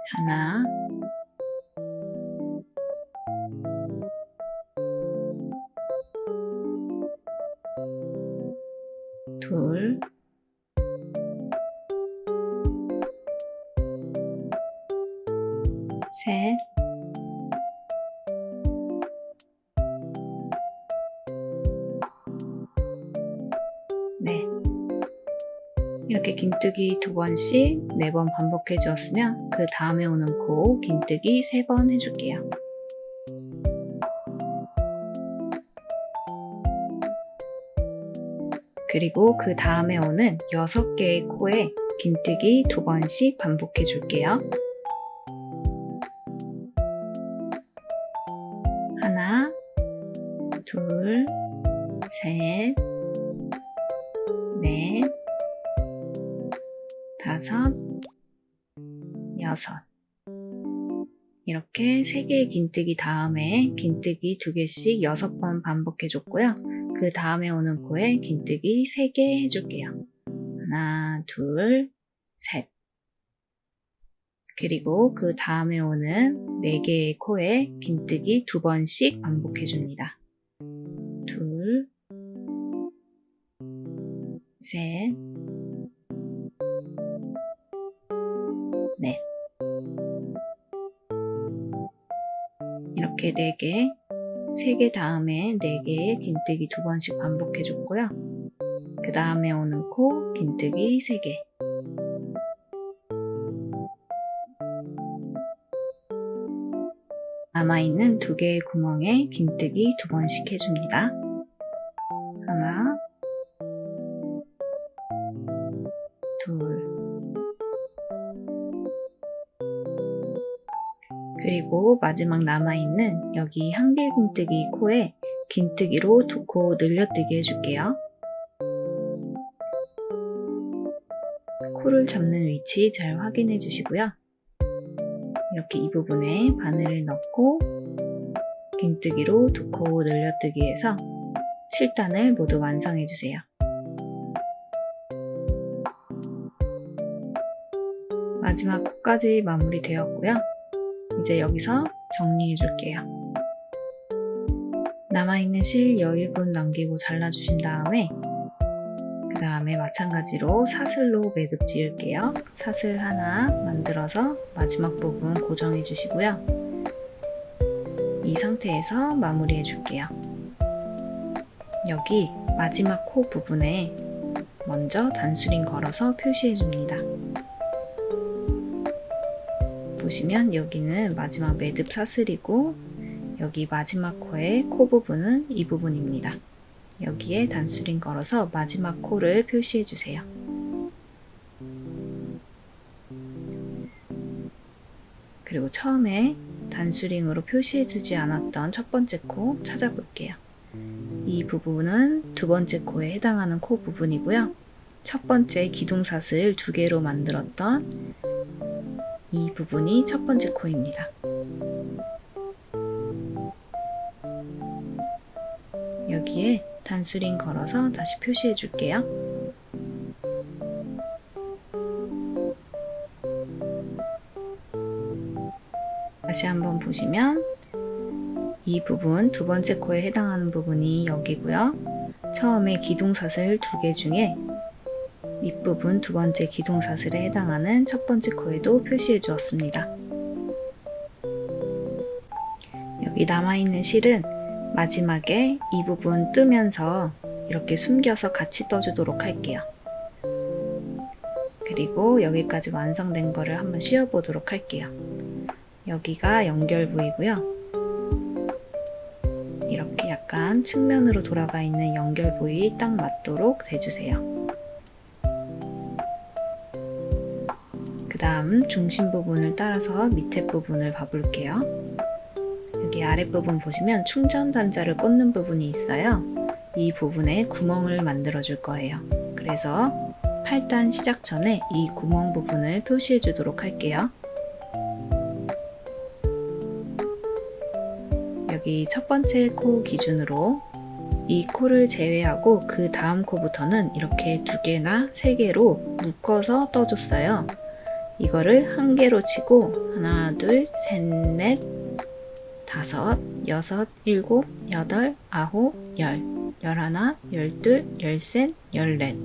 하나, 둘, 셋, 넷. 이렇게 긴뜨기 2번씩 4번 반복해 주었으면 그 다음에 오는 코 긴뜨기 3번 해줄게요. 그리고 그 다음에 오는 6개의 코에 긴뜨기 2번씩 반복해 줄게요. 하나, 둘, 셋, 넷, 다섯, 여섯. 이렇게 3개의 긴뜨기 다음에 긴뜨기 2개씩 6번 반복해 줬고요. 그 다음에 오는 코에 긴뜨기 3개 해줄게요. 하나, 둘, 셋. 그리고 그 다음에 오는 4개의 코에 긴뜨기 2번씩 반복해 줍니다. 둘, 셋, 넷. 이렇게 4개, 3개 다음에 4개의 긴뜨기 2번씩 반복해 줬고요. 그 다음에 오는 코 긴뜨기 3개. 남아있는 2개의 구멍에 긴뜨기 2번씩 해줍니다. 하나, 둘. 그리고 마지막 남아있는 여기 한길 긴뜨기 코에 긴뜨기로 2코 늘려뜨기 해줄게요. 코를 잡는 위치 잘 확인해 주시고요. 이렇게 이 부분에 바늘을 넣고 긴뜨기로 2코 늘려뜨기 해서 7단을 모두 완성해 주세요. 마지막 코까지 마무리 되었고요. 이제 여기서 정리해 줄게요. 남아있는 실 여유분 남기고 잘라주신 다음에 그 다음에 마찬가지로 사슬로 매듭 지을게요. 사슬 하나 만들어서 마지막 부분 고정해 주시고요. 이 상태에서 마무리해 줄게요. 여기 마지막 코 부분에 먼저 단수링 걸어서 표시해 줍니다. 보시면 여기는 마지막 매듭 사슬이고 여기 마지막 코의 코 부분은 이 부분입니다. 여기에 단수링 걸어서 마지막 코를 표시해 주세요. 그리고 처음에 단수링으로 표시해 주지 않았던 첫 번째 코 찾아볼게요. 이 부분은 2번째 코에 해당하는 코 부분이고요. 첫 번째 기둥사슬 2개로 만들었던 이 부분이 첫 번째 코입니다. 여기에 단수링 걸어서 다시 표시해 줄게요. 다시 한번 보시면 이 부분 2번째 코에 해당하는 부분이 여기고요. 처음에 기둥사슬 2개 중에 윗부분 2번째 기둥사슬에 해당하는 첫 번째 코에도 표시해 주었습니다. 여기 남아있는 실은 마지막에 이 부분 뜨면서 이렇게 숨겨서 같이 떠주도록 할게요. 그리고 여기까지 완성된 거를 한번 씌워보도록 할게요. 여기가 연결 부위고요. 이렇게 약간 약간 측면으로 돌아가 있는 연결 부위 딱 맞도록 대주세요. 그 다음 중심 부분을 따라서 밑에 부분을 봐볼게요. 여기 아랫부분 보시면 충전 단자를 꽂는 부분이 있어요. 이 부분에 구멍을 만들어 줄 거예요. 그래서 8단 시작 전에 이 구멍 부분을 표시해 주도록 할게요. 여기 첫 번째 코 기준으로 이 코를 제외하고 그 다음 코부터는 이렇게 2개나 3개로 묶어서 떠줬어요. 이거를 한 개로 치고 하나, 둘, 셋, 넷, 다섯, 여섯, 일곱, 여덟, 아홉, 열, 열하나, 열둘, 열셋, 열넷,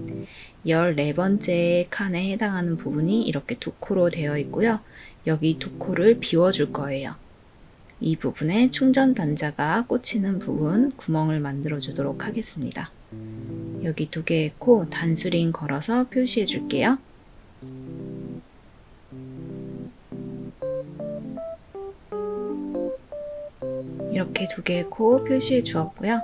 14번째 칸에 해당하는 부분이 이렇게 2코로 되어 있고요. 여기 2코를 비워줄 거예요. 이 부분에 충전 단자가 꽂히는 부분 구멍을 만들어 주도록 하겠습니다. 여기 2개의 코 단수링 걸어서 표시해 줄게요. 이렇게 2개의 코 표시해 주었고요.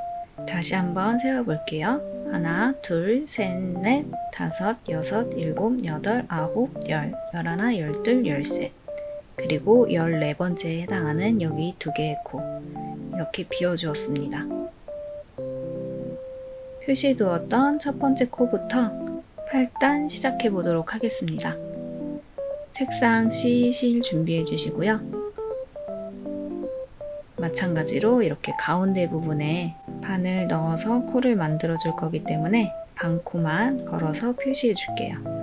다시 한번 세워 볼게요. 하나, 둘, 셋, 넷, 다섯, 여섯, 일곱, 여덟, 아홉, 열, 열하나, 열둘, 열셋. 그리고 14번째에 해당하는 여기 2개의 코 이렇게 비워주었습니다. 표시해 두었던 첫 번째 코부터 8단 시작해 보도록 하겠습니다. 색상 C, 실 준비해 주시고요. 마찬가지로 이렇게 가운데 부분에 바늘 넣어서 코를 만들어 줄 거기 때문에 반코만 걸어서 표시해 줄게요.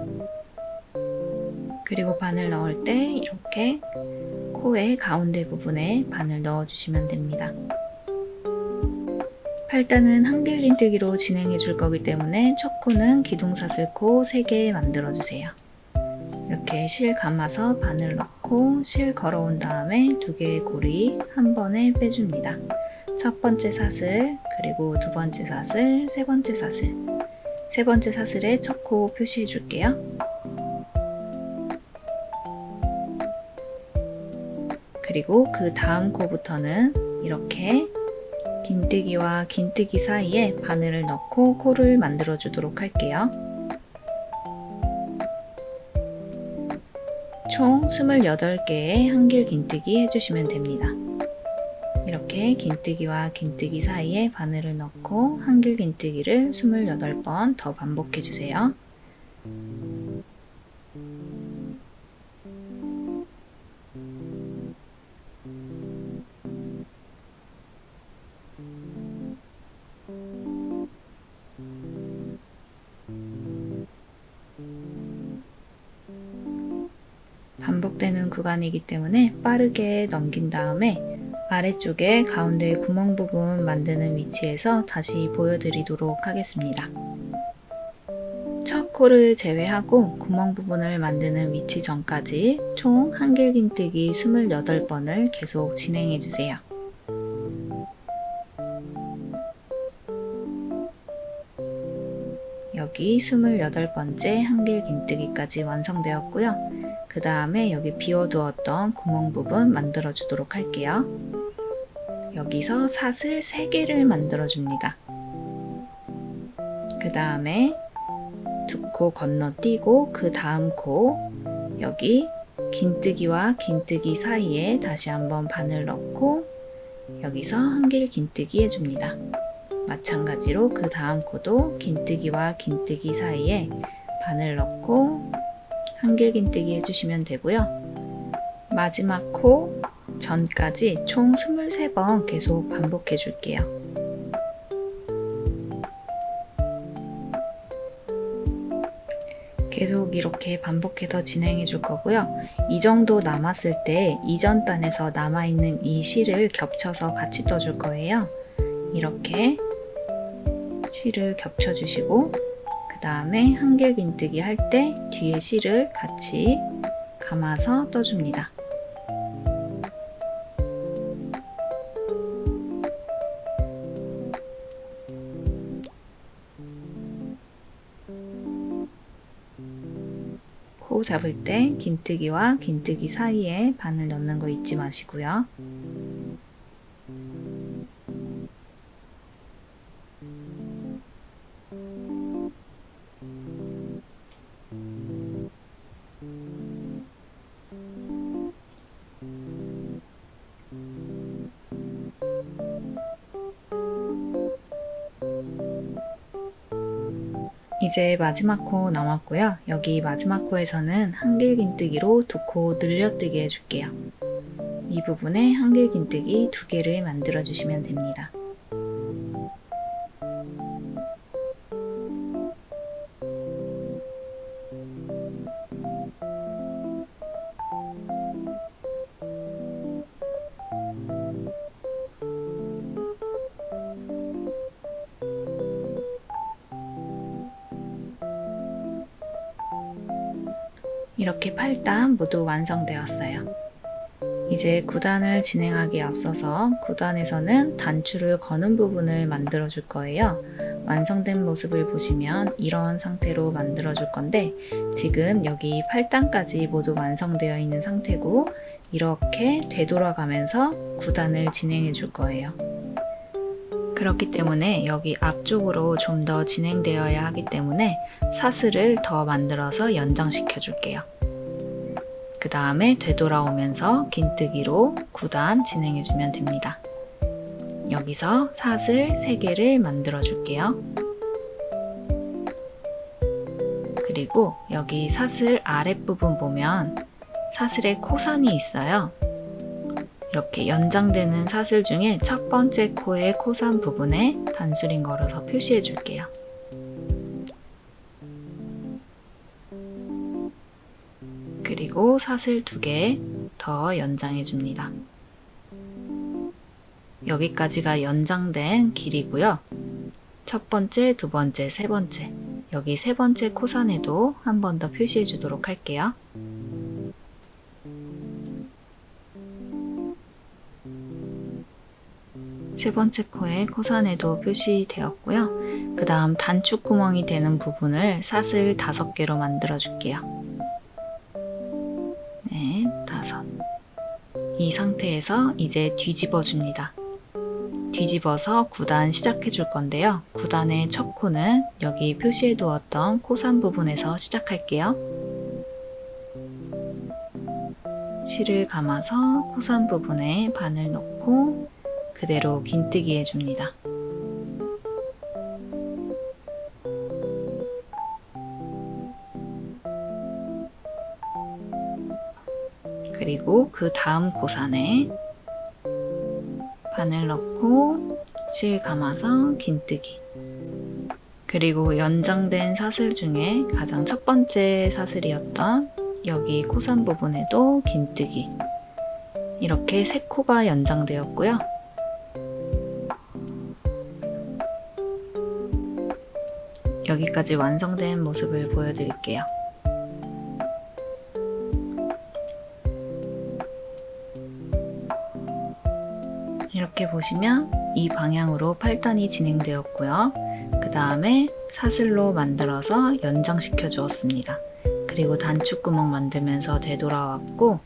그리고 바늘 넣을 때 이렇게 코의 가운데 부분에 바늘 넣어 주시면 됩니다. 8단은 한길긴뜨기로 진행해 줄 거기 때문에 첫 코는 기둥사슬코 3개 만들어 주세요. 이렇게 실 감아서 바늘 넣고 실 걸어온 다음에 2개의 고리 한 번에 빼줍니다. 첫 번째 사슬, 그리고 두 번째 사슬, 세 번째 사슬. 세 번째 사슬에 첫 코 표시해 줄게요. 그리고 그 다음 코부터는 이렇게 긴뜨기와 긴뜨기 사이에 바늘을 넣고 코를 만들어 주도록 할게요. 총 28개의 한길 긴뜨기 해주시면 됩니다. 이렇게 긴뜨기와 긴뜨기 사이에 바늘을 넣고 한길 긴뜨기를 28번 더 반복해 주세요. 반복되는 구간이기 때문에 빠르게 넘긴 다음에 아래쪽에 가운데 구멍 부분 만드는 위치에서 다시 보여드리도록 하겠습니다. 첫 코를 제외하고 구멍 부분을 만드는 위치 전까지 총 한길긴뜨기 28번을 계속 진행해 주세요. 여기 28번째 한길긴뜨기까지 완성되었고요. 그 다음에 여기 비워두었던 구멍 부분 만들어 주도록 할게요. 여기서 사슬 3개를 만들어 줍니다. 그 다음에 2코 건너뛰고 그 다음 코 여기 긴뜨기와 긴뜨기 사이에 다시 한번 바늘 넣고 여기서 한길 긴뜨기 해줍니다. 마찬가지로 그 다음 코도 긴뜨기와 긴뜨기 사이에 바늘 넣고 한길 긴뜨기 해주시면 되고요. 마지막 코 전까지 총 23번 계속 반복해 줄게요. 계속 이렇게 반복해서 진행해 줄 거고요. 이 정도 남았을 때 이전 단에서 남아있는 이 실을 겹쳐서 같이 떠줄 거예요. 이렇게 실을 겹쳐 주시고 그 다음에 한길 긴뜨기 할 때 뒤에 실을 같이 감아서 떠줍니다. 코 잡을 때 긴뜨기와 긴뜨기 사이에 바늘 넣는 거 잊지 마시고요. 이제 마지막 코 남았고요. 여기 마지막 코에서는 한길긴뜨기로 두 코 늘려뜨기 해줄게요. 이 부분에 한길긴뜨기 2개를 만들어 주시면 됩니다. 이렇게 8단 모두 완성되었어요. 이제 9단을 진행하기에 앞서서 9단에서는 단추를 거는 부분을 만들어 줄 거예요. 완성된 모습을 보시면 이런 상태로 만들어 줄 건데 지금 여기 8단까지 모두 완성되어 있는 상태고 이렇게 되돌아가면서 9단을 진행해 줄 거예요. 그렇기 때문에 여기 앞쪽으로 좀 더 진행되어야 하기 때문에 사슬을 더 만들어서 연장시켜 줄게요. 그 다음에 되돌아오면서 긴뜨기로 9단 진행해 주면 됩니다. 여기서 사슬 3개를 만들어 줄게요. 그리고 여기 사슬 아랫부분 보면 사슬에 코산이 있어요. 이렇게 연장되는 사슬 중에 첫 번째 코의 코산 부분에 단수링 걸어서 표시해 줄게요. 그리고 사슬 2개 더 연장해 줍니다. 여기까지가 연장된 길이고요. 첫 번째, 두 번째, 세 번째. 여기 세 번째 코산에도 한 번 더 표시해 주도록 할게요. 세 번째 코에 코산에도 표시되었고요. 그 다음 단축구멍이 되는 부분을 사슬 5개로 만들어 줄게요. 네, 5. 이 상태에서 이제 뒤집어 줍니다. 뒤집어서 9단 시작해 줄 건데요. 9단의 첫 코는 여기 표시해 두었던 코산 부분에서 시작할게요. 실을 감아서 코산 부분에 바늘 넣고 그대로 긴뜨기 해줍니다. 그리고 그 다음 코산에 바늘 넣고 실 감아서 긴뜨기. 그리고 연장된 사슬 중에 가장 첫 번째 사슬이었던 여기 코산 부분에도 긴뜨기. 이렇게 3코가 연장되었고요. 여기까지 완성된 모습을 보여드릴게요. 이렇게 보시면 이 방향으로 8단이 진행되었고요. 그 다음에 사슬로 만들어서 연장시켜 주었습니다. 그리고 단축구멍 만들면서 되돌아왔고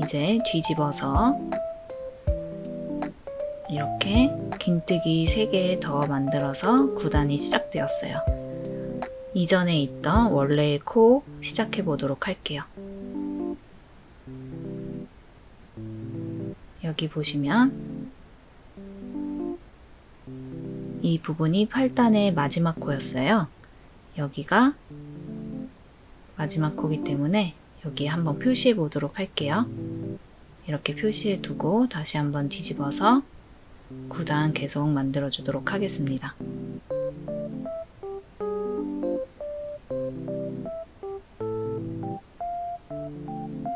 이제 뒤집어서 이렇게 긴뜨기 3개 더 만들어서 9단이 시작되었어요. 이전에 있던 원래의 코 시작해 보도록 할게요. 여기 보시면 이 부분이 8단의 마지막 코였어요. 여기가 마지막 코이기 때문에 여기 한번 표시해 보도록 할게요. 이렇게 표시해 두고 다시 한번 뒤집어서 9단 계속 만들어 주도록 하겠습니다.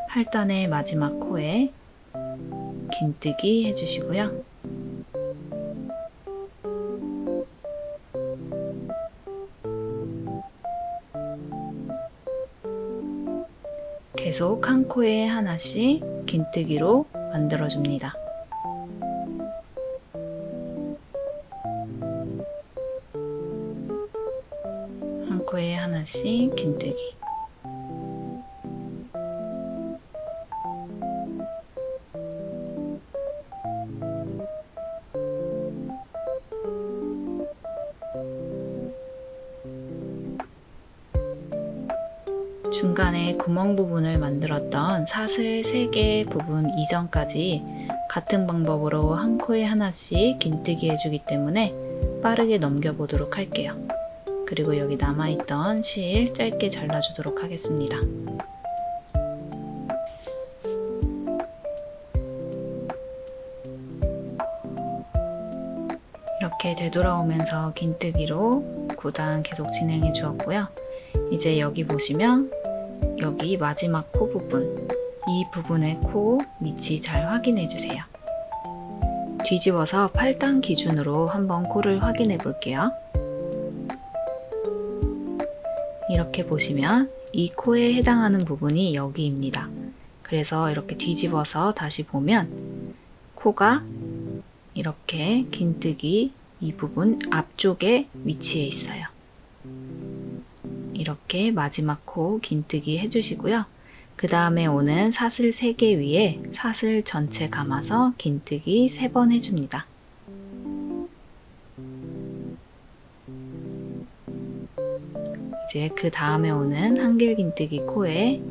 팔 단의 마지막 코에 긴뜨기 해주시고요. 계속 한 코에 하나씩 긴뜨기로 만들어 줍니다. 한 코에 하나씩 긴뜨기. 중간에 구멍 부분을 만들었던 사슬 3개 부분 이전까지 같은 방법으로 한 코에 하나씩 긴뜨기 해주기 때문에 빠르게 넘겨보도록 할게요. 그리고 여기 남아있던 실 짧게 잘라주도록 하겠습니다. 이렇게 되돌아오면서 긴뜨기로 9단 계속 진행해 주었고요. 이제 여기 보시면 여기 마지막 코 부분, 이 부분의 코 위치 잘 확인해 주세요. 뒤집어서 8단 기준으로 한번 코를 확인해 볼게요. 이렇게 보시면 이 코에 해당하는 부분이 여기입니다. 그래서 이렇게 뒤집어서 다시 보면 코가 이렇게 긴뜨기 이 부분 앞쪽에 위치해 있어요. 이렇게 마지막 코 긴뜨기 해주시고요. 그 다음에 오는 사슬 3개 위에 사슬 전체 감아서 긴뜨기 3번 해줍니다. 이제 그 다음에 오는 한길 긴뜨기 코에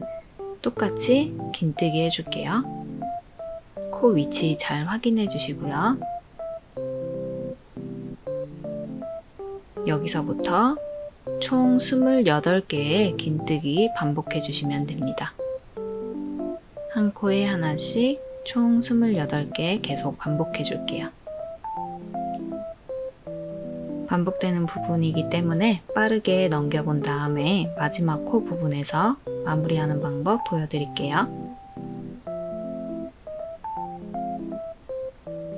똑같이 긴뜨기 해줄게요. 코 위치 잘 확인해 주시고요. 여기서부터 총 28개의 긴뜨기 반복해 주시면 됩니다. 한 코에 하나씩 총 28개 계속 반복해 줄게요. 반복되는 부분이기 때문에 빠르게 넘겨본 다음에 마지막 코 부분에서 마무리하는 방법 보여드릴게요.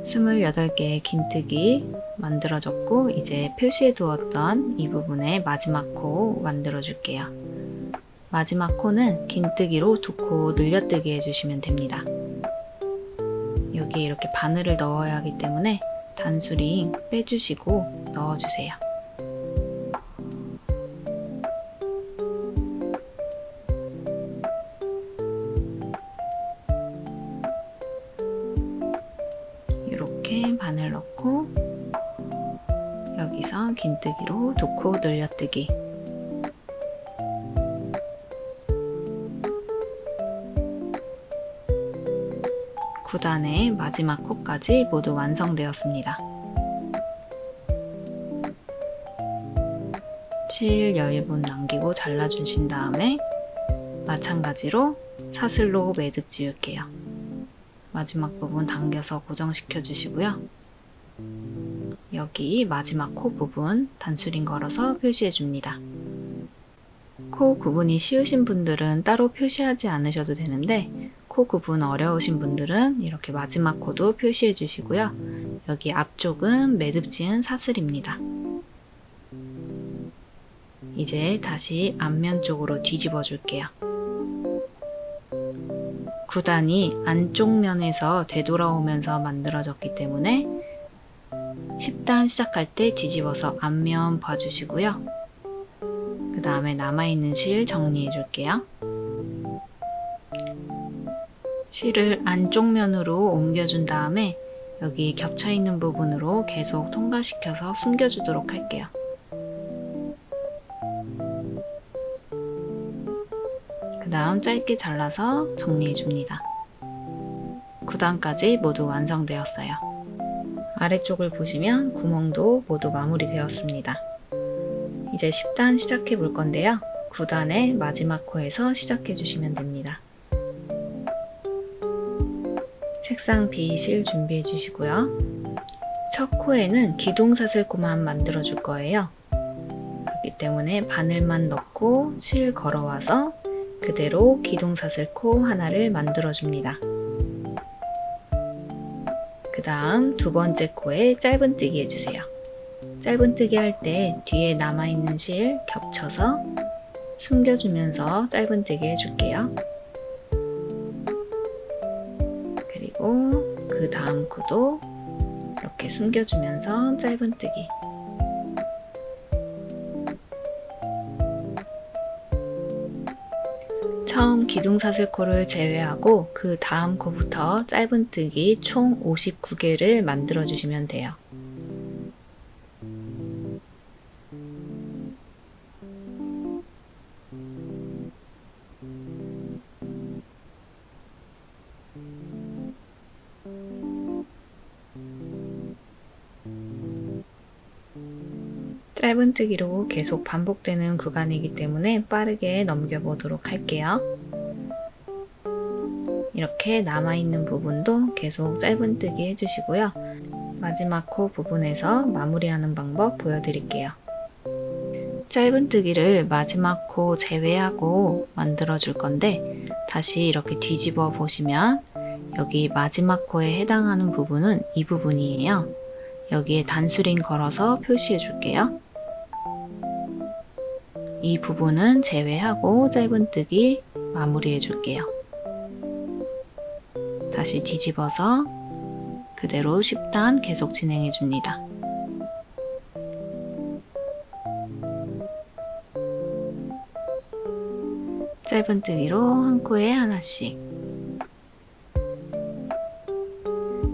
28개의 긴뜨기 만들어졌고 이제 표시해 두었던 이 부분에 마지막 코 만들어 줄게요. 마지막 코는 긴뜨기로 2코 늘려뜨기 해주시면 됩니다. 여기에 이렇게 바늘을 넣어야 하기 때문에 단수링 빼주시고 넣어주세요. 이렇게 바늘 넣고 여기서 긴뜨기로 2코 늘려뜨기. 구단의 마지막 코까지 모두 완성되었습니다. 실 10분 남기고 잘라주신 다음에 마찬가지로 사슬로 매듭 지을게요. 마지막 부분 당겨서 고정시켜 주시고요. 여기 마지막 코 부분 단수링 걸어서 표시해 줍니다. 코 구분이 쉬우신 분들은 따로 표시하지 않으셔도 되는데 코 구분 어려우신 분들은 이렇게 마지막 코도 표시해 주시고요. 여기 앞쪽은 매듭 지은 사슬입니다. 이제 다시 앞면 쪽으로 뒤집어 줄게요. 9단이 안쪽 면에서 되돌아오면서 만들어졌기 때문에 10단 시작할 때 뒤집어서 앞면 봐주시고요. 그 다음에 남아있는 실 정리해 줄게요. 실을 안쪽 면으로 옮겨준 다음에 여기 겹쳐있는 부분으로 계속 통과시켜서 숨겨주도록 할게요. 그 다음 짧게 잘라서 정리해 줍니다. 9단까지 모두 완성되었어요. 아래쪽을 보시면 구멍도 모두 마무리되었습니다. 이제 10단 시작해 볼 건데요. 9단의 마지막 코에서 시작해 주시면 됩니다. 색상 비실 준비해 주시고요. 첫 코에는 기둥사슬코만 만들어 줄 거예요. 그렇기 때문에 바늘만 넣고 실 걸어와서 그대로 기둥사슬코 하나를 만들어 줍니다. 그 다음 두 번째 코에 짧은뜨기 해주세요. 짧은뜨기 할 때 뒤에 남아있는 실 겹쳐서 숨겨주면서 짧은뜨기 해줄게요. 그리고 그 다음 코도 이렇게 숨겨주면서 짧은뜨기. 처음 기둥사슬코를 제외하고 그 다음 코부터 짧은뜨기 총 59개를 만들어 주시면 돼요. 짧은뜨기로 계속 반복되는 구간이기 때문에 빠르게 넘겨보도록 할게요. 이렇게 남아있는 부분도 계속 짧은뜨기 해주시고요. 마지막 코 부분에서 마무리하는 방법 보여드릴게요. 짧은뜨기를 마지막 코 제외하고 만들어줄 건데, 다시 이렇게 뒤집어 보시면 여기 마지막 코에 해당하는 부분은 이 부분이에요. 여기에 단수링 걸어서 표시해 줄게요. 이 부분은 제외하고 짧은뜨기 마무리해 줄게요. 다시 뒤집어서 그대로 10단 계속 진행해 줍니다. 짧은뜨기로 한 코에 하나씩,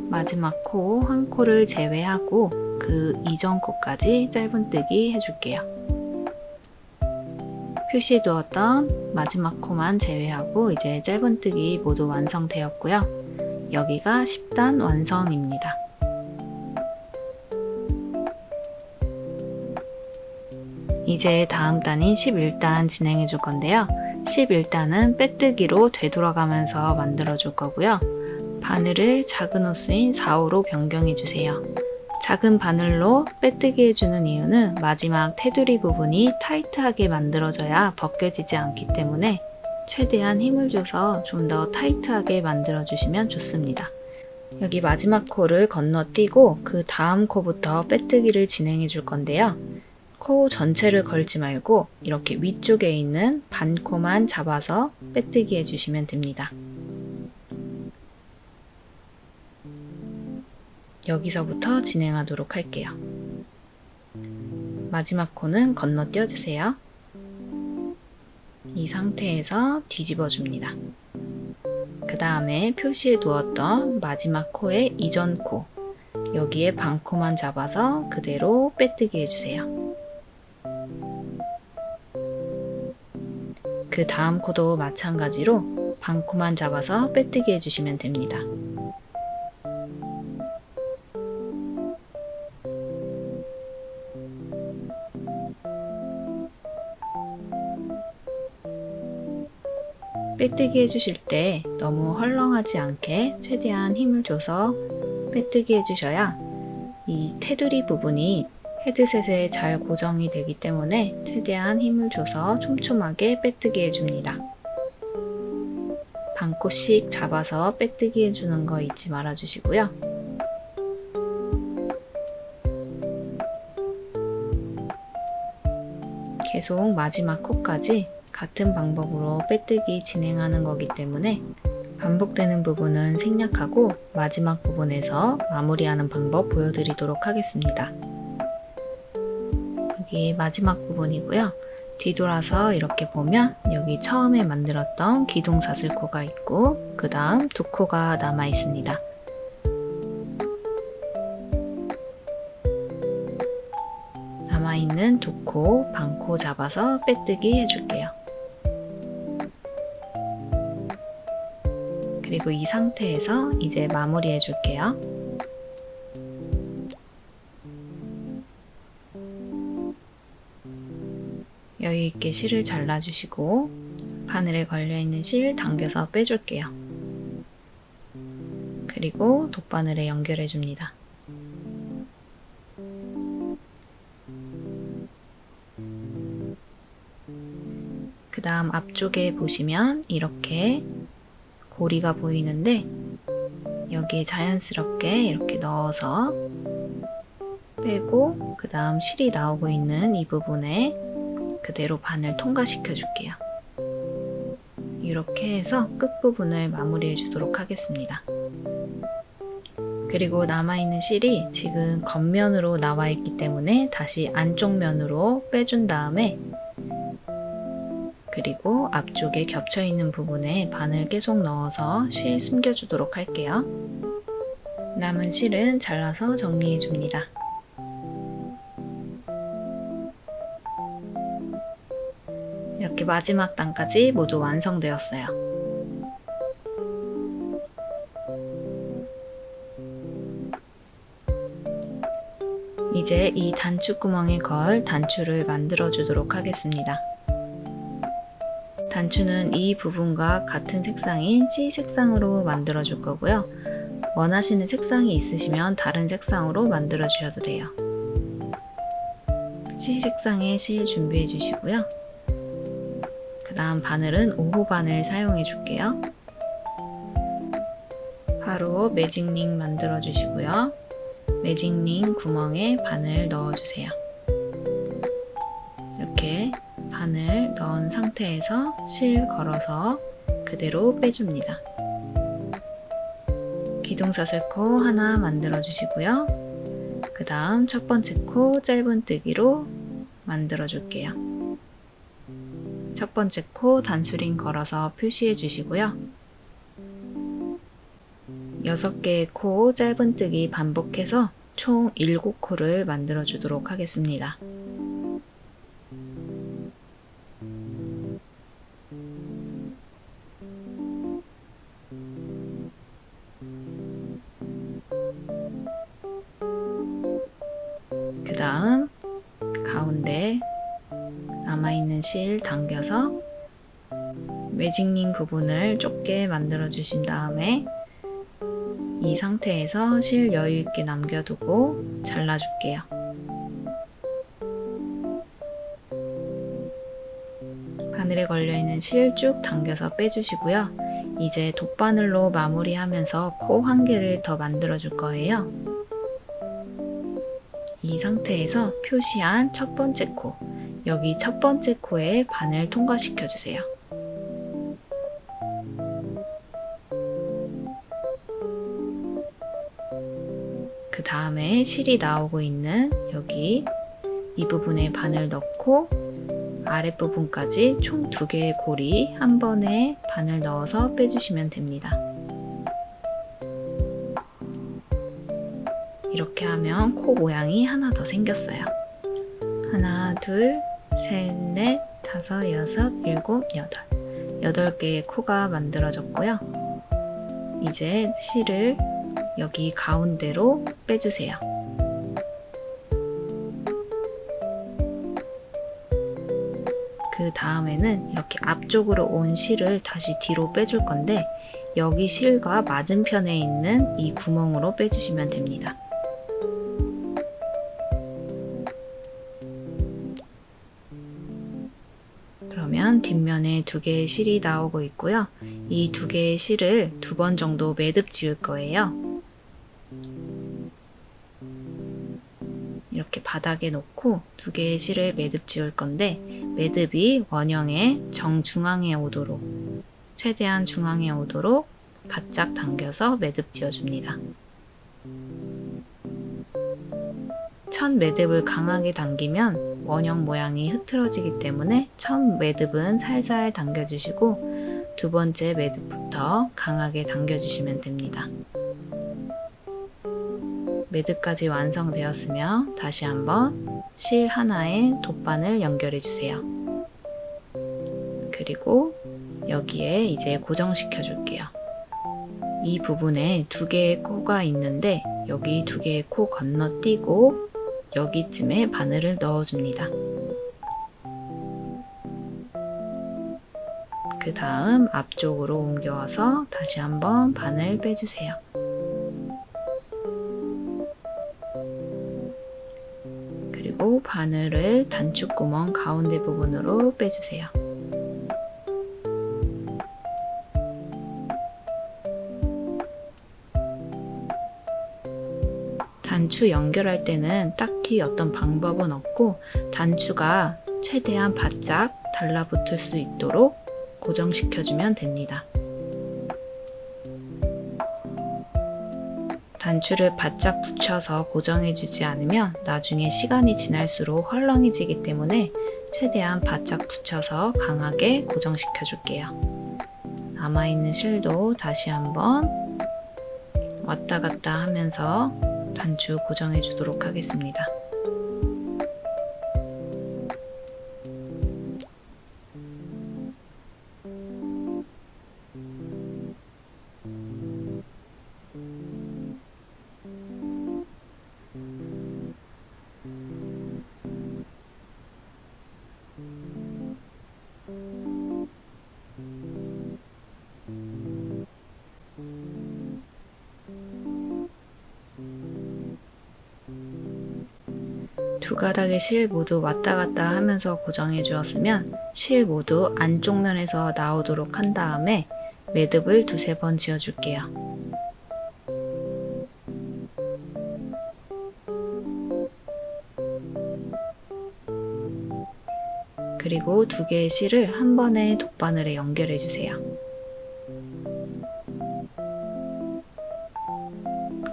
마지막 코 한 코를 제외하고 그 이전 코까지 짧은뜨기 해줄게요. 표시해 두었던 마지막 코만 제외하고 이제 짧은뜨기 모두 완성되었고요. 여기가 10단 완성입니다. 이제 다음 단인 11단 진행해 줄 건데요. 11단은 빼뜨기로 되돌아가면서 만들어 줄 거고요. 바늘을 작은 호수인 4호로 변경해 주세요. 작은 바늘로 빼뜨기 해주는 이유는 마지막 테두리 부분이 타이트하게 만들어져야 벗겨지지 않기 때문에 최대한 힘을 줘서 좀 더 타이트하게 만들어 주시면 좋습니다. 여기 마지막 코를 건너뛰고 그 다음 코부터 빼뜨기를 진행해 줄 건데요. 코 전체를 걸지 말고 이렇게 위쪽에 있는 반코만 잡아서 빼뜨기 해주시면 됩니다. 여기서부터 진행하도록 할게요. 마지막 코는 건너뛰어 주세요. 이 상태에서 뒤집어 줍니다. 그 다음에 표시해 두었던 마지막 코의 이전 코, 여기에 반코만 잡아서 그대로 빼뜨기 해주세요. 그 다음 코도 마찬가지로 반코만 잡아서 빼뜨기 해주시면 됩니다. 빼뜨기 해주실 때 너무 헐렁하지 않게 최대한 힘을 줘서 빼뜨기 해주셔야 이 테두리 부분이 헤드셋에 잘 고정이 되기 때문에 최대한 힘을 줘서 촘촘하게 빼뜨기 해줍니다. 반코씩 잡아서 빼뜨기 해주는 거 잊지 말아 주시고요. 계속 마지막 코까지 같은 방법으로 빼뜨기 진행하는 거기 때문에 반복되는 부분은 생략하고 마지막 부분에서 마무리하는 방법 보여드리도록 하겠습니다. 여기 마지막 부분이고요. 뒤돌아서 이렇게 보면 여기 처음에 만들었던 기둥사슬코가 있고 그 다음 두 코가 남아 있습니다. 남아있는 두 코, 반코 잡아서 빼뜨기 해줄게요. 그리고 이 상태에서 이제 마무리 해줄게요. 여유있게 실을 잘라주시고 바늘에 걸려있는 실 당겨서 빼줄게요. 그리고 돗바늘에 연결해줍니다. 그 다음 앞쪽에 보시면 이렇게 고리가 보이는데 여기에 자연스럽게 이렇게 넣어서 빼고 그 다음 실이 나오고 있는 이 부분에 그대로 바늘 통과시켜 줄게요. 이렇게 해서 끝부분을 마무리해 주도록 하겠습니다. 그리고 남아있는 실이 지금 겉면으로 나와 있기 때문에 다시 안쪽 면으로 빼준 다음에 그리고 앞쪽에 겹쳐있는 부분에 바늘 계속 넣어서 실 숨겨주도록 할게요. 남은 실은 잘라서 정리해줍니다. 이렇게 마지막 단까지 모두 완성되었어요. 이제 이 단추구멍에 걸 단추를 만들어 주도록 하겠습니다. 단추는 이 부분과 같은 색상인 C 색상으로 만들어 줄 거고요. 원하시는 색상이 있으시면 다른 색상으로 만들어 주셔도 돼요. C 색상의 실 준비해 주시고요. 그 다음 바늘은 5호 바늘 사용해 줄게요. 바로 매직링 만들어 주시고요. 매직링 구멍에 바늘 넣어 주세요. 이렇게 바늘 넣은 상태에서 실 걸어서 그대로 빼줍니다. 기둥사슬코 하나 만들어 주시고요. 그 다음 첫 번째 코 짧은뜨기로 만들어 줄게요. 첫 번째 코 단수링 걸어서 표시해 주시고요. 6개의 코 짧은뜨기 반복해서 총 7코를 만들어 주도록 하겠습니다. 그 다음 가운데 남아있는 실 당겨서 매직링 부분을 좁게 만들어 주신 다음에 이 상태에서 실 여유있게 남겨두고 잘라줄게요. 바늘에 걸려있는 실 쭉 당겨서 빼주시고요. 이제 돗바늘로 마무리하면서 코 한 개를 더 만들어 줄 거예요. 이 상태에서 표시한 첫 번째 코, 여기 첫 번째 코에 바늘 통과시켜 주세요. 그 다음에 실이 나오고 있는 여기 이 부분에 바늘 넣고 아랫부분까지 총 2개의 고리 한 번에 바늘 넣어서 빼주시면 됩니다. 이렇게 하면 코 모양이 하나 더 생겼어요. 하나, 둘, 셋, 넷, 다섯, 여섯, 일곱, 여덟. 8개의 코가 만들어졌고요. 이제 실을 여기 가운데로 빼주세요. 그 다음에는 이렇게 앞쪽으로 온 실을 다시 뒤로 빼줄 건데 여기 실과 맞은편에 있는 이 구멍으로 빼주시면 됩니다. 그러면 뒷면에 2개의 실이 나오고 있고요. 이 2개의 실을 2번 정도 매듭 지을 거예요. 이렇게 바닥에 놓고 2개의 실을 매듭 지을 건데 매듭이 원형의 정중앙에 오도록 최대한 중앙에 오도록 바짝 당겨서 매듭 지어줍니다. 첫 매듭을 강하게 당기면 원형 모양이 흐트러지기 때문에 첫 매듭은 살살 당겨주시고 2번째 매듭부터 강하게 당겨주시면 됩니다. 매듭까지 완성되었으면 다시 한번 실 하나에 돗바늘 연결해 주세요. 그리고 여기에 이제 고정시켜 줄게요. 이 부분에 2개의 코가 있는데 여기 2개의 코 건너뛰고 여기쯤에 바늘을 넣어줍니다. 그 다음 앞쪽으로 옮겨와서 다시 한번 바늘 빼주세요. 그리고 바늘을 단추구멍 가운데 부분으로 빼주세요. 단추 연결할 때는 딱히 어떤 방법은 없고 단추가 최대한 바짝 달라붙을 수 있도록 고정시켜주면 됩니다. 단추를 바짝 붙여서 고정해주지 않으면 나중에 시간이 지날수록 헐렁해지기 때문에 최대한 바짝 붙여서 강하게 고정시켜줄게요. 남아있는 실도 다시 한번 왔다 갔다 하면서 단추 고정해 주도록 하겠습니다. 두 가닥의 실 모두 왔다 갔다 하면서 고정해 주었으면 실 모두 안쪽 면에서 나오도록 한 다음에 매듭을 두세 번 지어 줄게요. 그리고 두 개의 실을 한 번에 돗바늘에 연결해 주세요.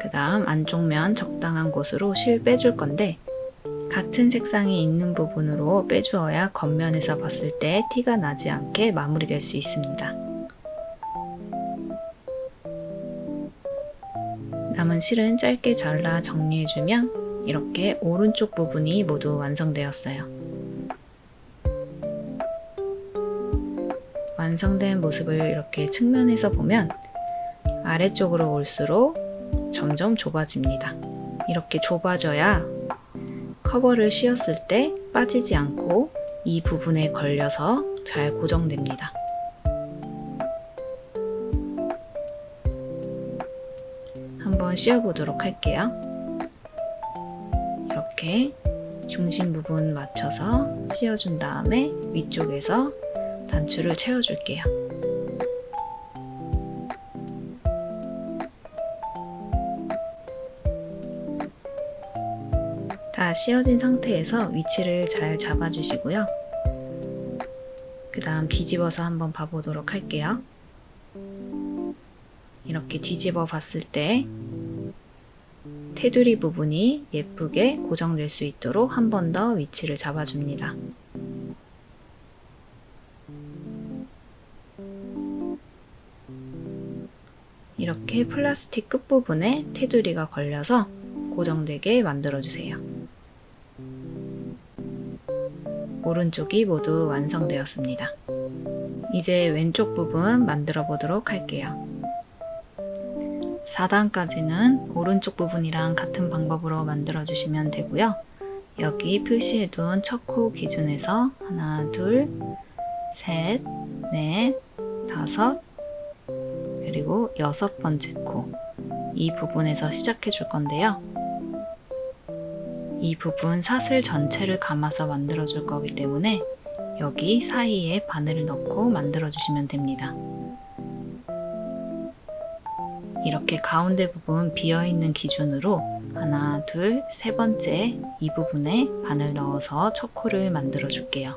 그 다음 안쪽 면 적당한 곳으로 실 빼줄 건데 같은 색상이 있는 부분으로 빼주어야 겉면에서 봤을 때 티가 나지 않게 마무리될 수 있습니다. 남은 실은 짧게 잘라 정리해주면 이렇게 오른쪽 부분이 모두 완성되었어요. 완성된 모습을 이렇게 측면에서 보면 아래쪽으로 올수록 점점 좁아집니다. 이렇게 좁아져야 커버를 씌웠을 때 빠지지 않고 이 부분에 걸려서 잘 고정됩니다. 한번 씌워보도록 할게요. 이렇게 중심 부분 맞춰서 씌워준 다음에 위쪽에서 단추를 채워줄게요. 다 씌워진 상태에서 위치를 잘 잡아주시고요. 그 다음 뒤집어서 한번 봐보도록 할게요. 이렇게 뒤집어 봤을 때 테두리 부분이 예쁘게 고정될 수 있도록 한 번 더 위치를 잡아줍니다. 이렇게 플라스틱 끝부분에 테두리가 걸려서 고정되게 만들어주세요. 오른쪽이 모두 완성되었습니다. 이제 왼쪽 부분 만들어 보도록 할게요. 4단까지는 오른쪽 부분이랑 같은 방법으로 만들어 주시면 되고요. 여기 표시해 둔 첫 코 기준에서 하나, 둘, 셋, 넷, 다섯, 그리고 6번째 코, 이 부분에서 시작해 줄 건데요. 이 부분 사슬 전체를 감아서 만들어 줄 거기 때문에 여기 사이에 바늘을 넣고 만들어 주시면 됩니다. 이렇게 가운데 부분 비어있는 기준으로 하나, 둘, 세 번째 이 부분에 바늘 넣어서 첫 코를 만들어 줄게요.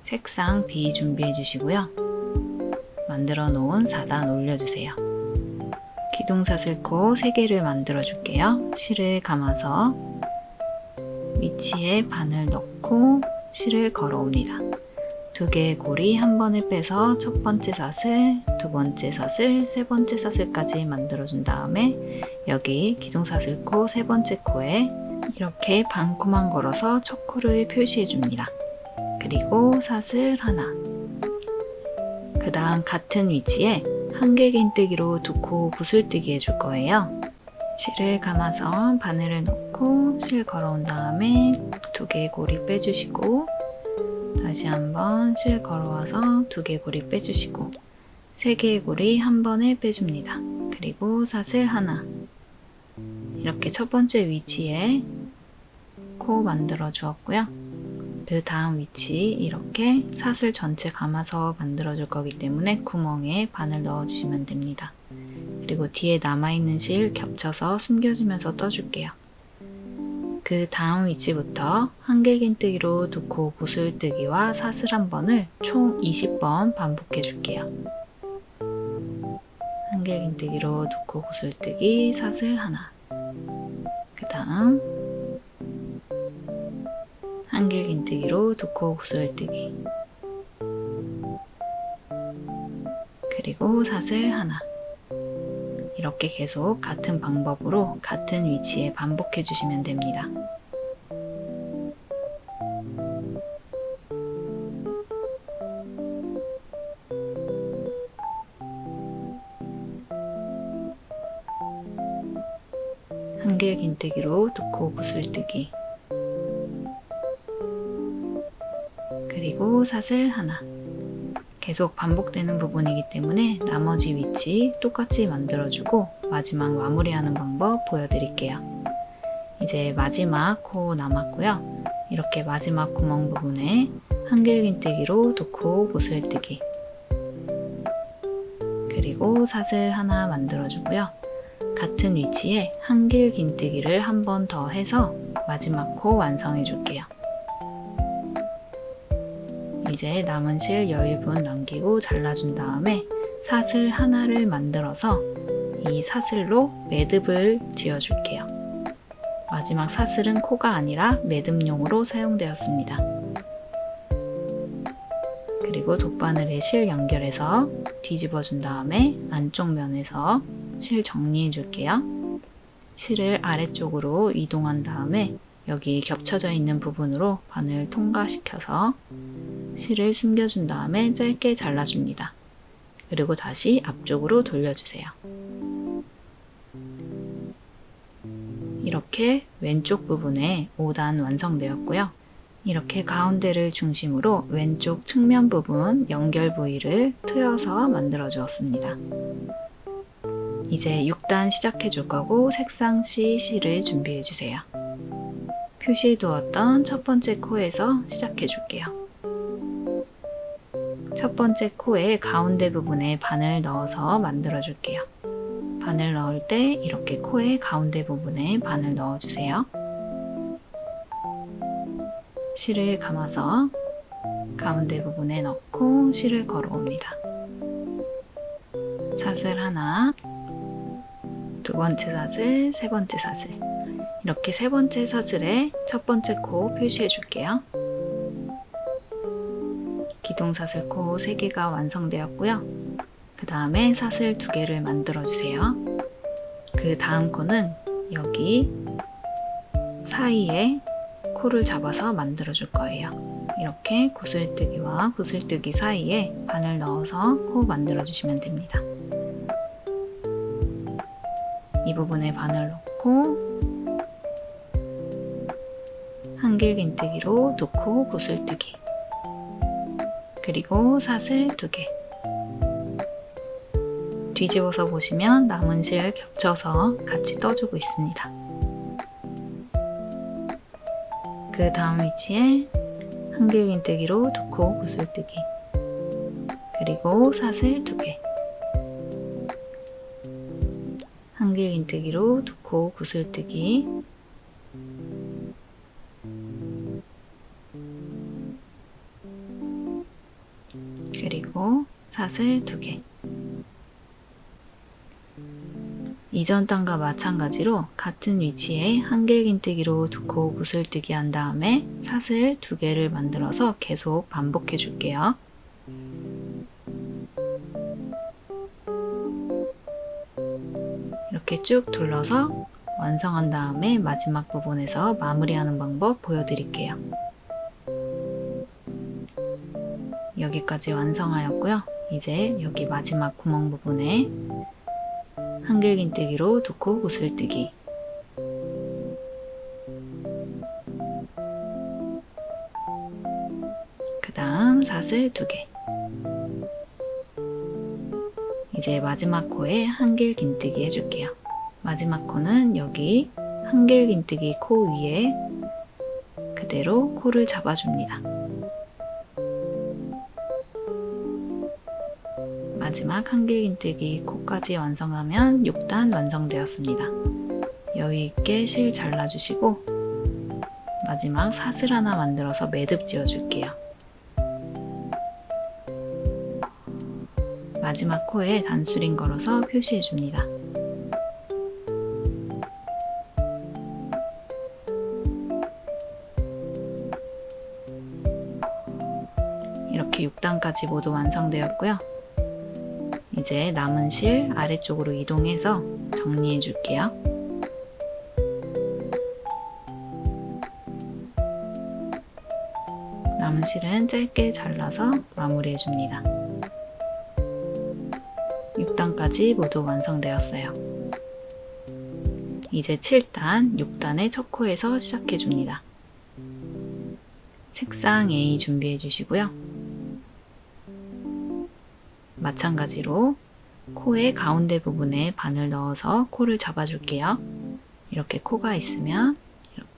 색상 B 준비해 주시고요. 만들어 놓은 4단 올려주세요. 기둥사슬코 3개를 만들어 줄게요. 실을 감아서 위치에 바늘 넣고 실을 걸어옵니다. 2개의 고리 한 번에 빼서 첫 번째 사슬, 두 번째 사슬, 세 번째 사슬까지 만들어준 다음에 여기 기둥사슬코 세 번째 코에 이렇게 반 코만 걸어서 첫 코를 표시해 줍니다. 그리고 사슬 하나. 그 다음 같은 위치에 한길긴뜨기로 2코 구슬뜨기 해줄 거예요. 실을 감아서 바늘을 넣고 실 걸어온 다음에 2개의 고리 빼주시고 다시 한번 실 걸어와서 2개 고리 빼주시고 3개의 고리 한 번에 빼줍니다. 그리고 사슬 하나. 이렇게 첫 번째 위치에 코 만들어 주었고요. 그 다음 위치 이렇게 사슬 전체 감아서 만들어 줄 거기 때문에 구멍에 바늘 넣어 주시면 됩니다. 그리고 뒤에 남아있는 실 겹쳐서 숨겨주면서 떠줄게요. 그 다음 위치부터 한길긴뜨기로 2코 구슬뜨기와 사슬 한 번을 총 20번 반복해 줄게요. 한길긴뜨기로 2코 구슬뜨기, 사슬 하나. 그 다음 한길긴뜨기로 2코 구슬뜨기, 그리고 사슬 하나. 이렇게 계속 같은 방법으로 같은 위치에 반복해 주시면 됩니다. 한길긴뜨기로 2코 구슬뜨기, 그리고 사슬 하나. 계속 반복되는 부분이기 때문에 나머지 위치 똑같이 만들어주고 마지막 마무리하는 방법 보여드릴게요. 이제 마지막 코 남았고요. 이렇게 마지막 구멍 부분에 한길긴뜨기로 도코 구슬뜨기, 그리고 사슬 하나 만들어주고요. 같은 위치에 한길긴뜨기를 한 번 더 해서 마지막 코 완성해 줄게요. 이제 남은 실 여유분 남기고 잘라준 다음에 사슬 하나를 만들어서 이 사슬로 매듭을 지어줄게요. 마지막 사슬은 코가 아니라 매듭용으로 사용되었습니다. 그리고 돗바늘에 실 연결해서 뒤집어 준 다음에 안쪽 면에서 실 정리해 줄게요. 실을 아래쪽으로 이동한 다음에 여기 겹쳐져 있는 부분으로 바늘 통과시켜서 실을 숨겨준 다음에 짧게 잘라줍니다. 그리고 다시 앞쪽으로 돌려주세요. 이렇게 왼쪽 부분에 5단 완성되었고요. 이렇게 가운데를 중심으로 왼쪽 측면 부분 연결 부위를 트여서 만들어 주었습니다. 이제 6단 시작해 줄 거고 색상 C 실을 준비해 주세요. 표시 두었던 첫 번째 코에서 시작해 줄게요. 첫 번째 코의 가운데 부분에 바늘 넣어서 만들어 줄게요. 바늘 넣을 때 이렇게 코의 가운데 부분에 바늘 넣어주세요. 실을 감아서 가운데 부분에 넣고 실을 걸어옵니다. 사슬 하나, 두 번째 사슬, 세 번째 사슬. 이렇게 세 번째 사슬에 첫 번째 코 표시해 줄게요. 기둥사슬 코 3개가 완성되었고요. 그 다음에 사슬 2개를 만들어 주세요. 그 다음 코는 여기 사이에 코를 잡아서 만들어 줄 거예요. 이렇게 구슬뜨기와 구슬뜨기 사이에 바늘 넣어서 코 만들어 주시면 됩니다. 이 부분에 바늘 넣고 한길긴뜨기로 두 코 구슬뜨기, 그리고 사슬 2개. 뒤집어서 보시면 남은 실 겹쳐서 같이 떠주고 있습니다. 그 다음 위치에 한길긴뜨기로 두 코 구슬뜨기, 그리고 사슬 2개. 한길긴뜨기로 두 코 구슬뜨기, 그리고 사슬 2개. 이전 단과 마찬가지로 같은 위치에 한길긴뜨기로 두 코 구슬뜨기 한 다음에 사슬 2개를 만들어서 계속 반복해 줄게요. 이렇게 쭉 둘러서 완성한 다음에 마지막 부분에서 마무리하는 방법 보여드릴게요. 여기까지 완성하였고요. 이제 여기 마지막 구멍 부분에 한길긴뜨기로 두 코 구슬뜨기, 그 다음 사슬 2개. 이제 마지막 코에 한길긴뜨기 해줄게요. 마지막 코는 여기 한길긴뜨기 코 위에 그대로 코를 잡아줍니다. 마지막 한길긴뜨기 코까지 완성하면 6단 완성되었습니다. 여유있게 실 잘라주시고 마지막 사슬 하나 만들어서 매듭 지어줄게요. 마지막 코에 단수링 걸어서 표시해줍니다. 이렇게 6단까지 모두 완성되었고요. 이제 남은 실 아래쪽으로 이동해서 정리해 줄게요. 남은 실은 짧게 잘라서 마무리해 줍니다. 6단까지 모두 완성되었어요. 이제 7단, 6단의 첫 코에서 시작해 줍니다. 색상 A 준비해 주시고요. 마찬가지로 코의 가운데 부분에 바늘 넣어서 코를 잡아줄게요. 이렇게 코가 있으면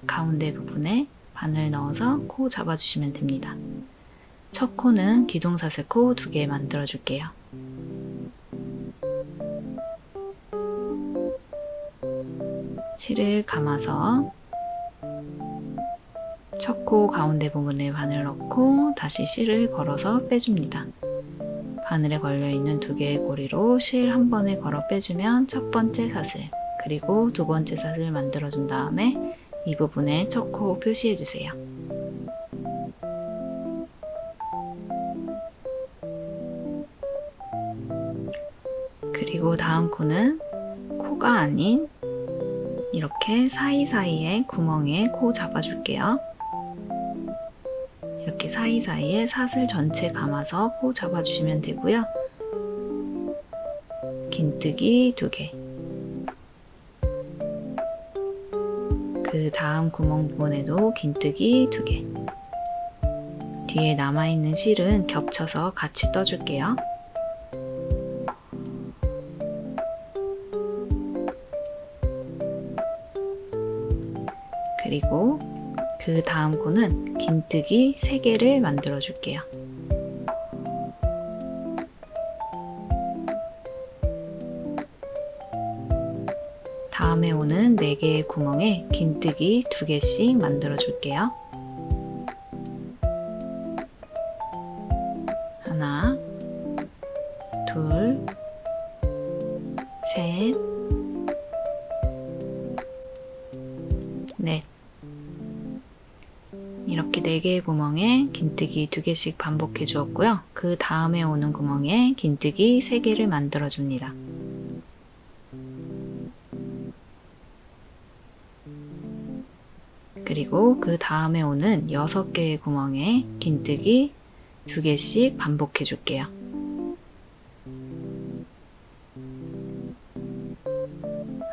가운데 부분에 바늘 넣어서 코 잡아주시면 됩니다. 첫 코는 기둥사슬 코 2개 만들어 줄게요. 실을 감아서 첫 코 가운데 부분에 바늘 넣고 다시 실을 걸어서 빼줍니다. 바늘에 걸려있는 2개의 고리로 실 한 번에 걸어 빼주면 첫 번째 사슬, 그리고 두 번째 사슬 만들어준 다음에 이 부분에 첫 코 표시해주세요. 그리고 다음 코는 코가 아닌 이렇게 사이사이에 구멍에 코 잡아줄게요. 이렇게 사이사이에 사슬 전체 감아서 코 잡아주시면 되고요. 긴뜨기 2개. 그 다음 구멍 부분에도 긴뜨기 2개. 뒤에 남아있는 실은 겹쳐서 같이 떠줄게요. 그리고 그 다음 코는 긴뜨기 3개를 만들어 줄게요. 다음에 오는 4개의 구멍에 긴뜨기 2개씩 만들어 줄게요. 하나, 둘, 셋, 넷. 이렇게 4개의 구멍에 긴뜨기 2개씩 반복해 주었고요. 그 다음에 오는 구멍에 긴뜨기 3개를 만들어 줍니다. 그리고 그 다음에 오는 6개의 구멍에 긴뜨기 2개씩 반복해 줄게요.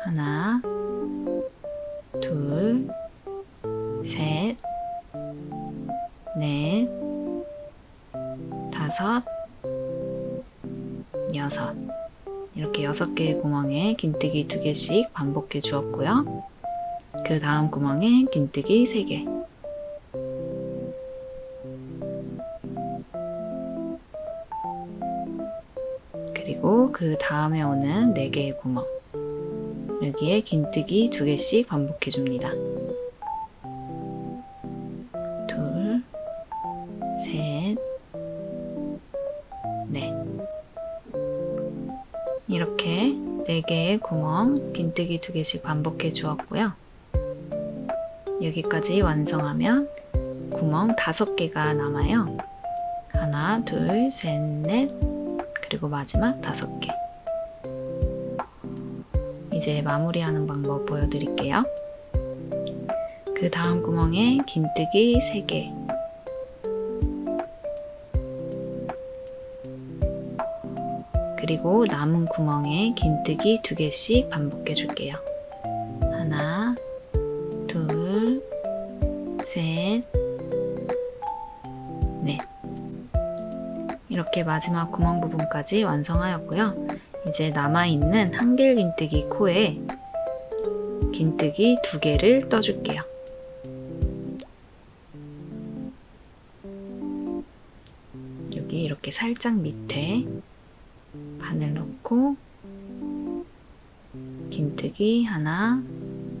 하나, 둘, 셋, 넷, 다섯, 여섯. 이렇게 6개의 구멍에 긴뜨기 2개씩 반복해 주었고요. 그 다음 구멍에 긴뜨기 3개. 그리고 그 다음에 오는 4개의 구멍. 여기에 긴뜨기 2개씩 반복해 줍니다. 둘, 셋, 넷. 이렇게 4개의 구멍, 긴뜨기 2개씩 반복해 주었고요. 여기까지 완성하면 구멍 5개가 남아요. 하나, 둘, 셋, 넷, 그리고 마지막 5개. 이제 마무리하는 방법 보여드릴게요. 그 다음 구멍에 긴뜨기 3개. 그리고 남은 구멍에 긴뜨기 2개씩 반복해 줄게요. 하나, 둘, 셋, 넷. 이렇게 마지막 구멍 부분까지 완성하였고요. 이제 남아있는 한길 긴뜨기 코에 긴뜨기 2개를 떠줄게요. 여기 이렇게 살짝 밑에 바늘 넣고 긴뜨기 하나,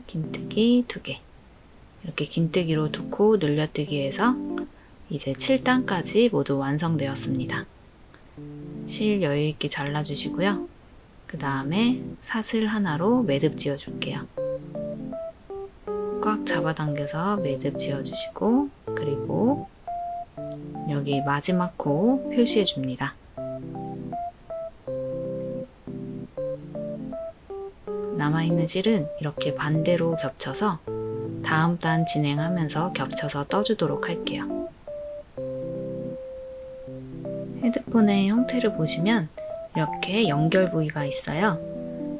긴뜨기 2개. 이렇게 긴뜨기로 2코 늘려뜨기 해서 이제 7단까지 모두 완성되었습니다. 실 여유있게 잘라주시고요. 그 다음에 사슬 하나로 매듭 지어줄게요. 꽉 잡아당겨서 매듭 지어주시고, 그리고 여기 마지막 코 표시해줍니다. 남아있는 실은 이렇게 반대로 겹쳐서 다음 단 진행하면서 겹쳐서 떠주도록 할게요. 헤드폰의 형태를 보시면 이렇게 연결 부위가 있어요.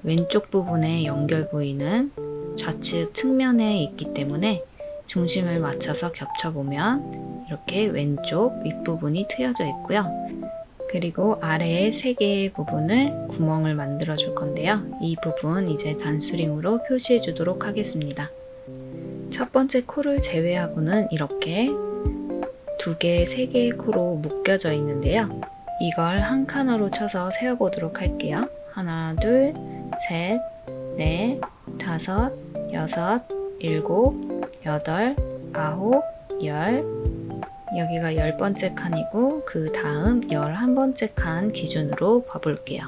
왼쪽 부분의 연결 부위는 좌측 측면에 있기 때문에 중심을 맞춰서 겹쳐보면 이렇게 왼쪽 윗부분이 트여져 있고요. 그리고 아래에 3개의 부분을 구멍을 만들어 줄 건데요. 이 부분 이제 단수링으로 표시해 주도록 하겠습니다. 첫 번째 코를 제외하고는 이렇게 2개, 3개의 코로 묶여져 있는데요. 이걸 한 칸으로 쳐서 세어보도록 할게요. 하나, 둘, 셋, 넷, 다섯, 여섯, 일곱, 여덟, 아홉, 열. 여기가 10번째 칸이고 그 다음 11번째 칸 기준으로 봐볼게요.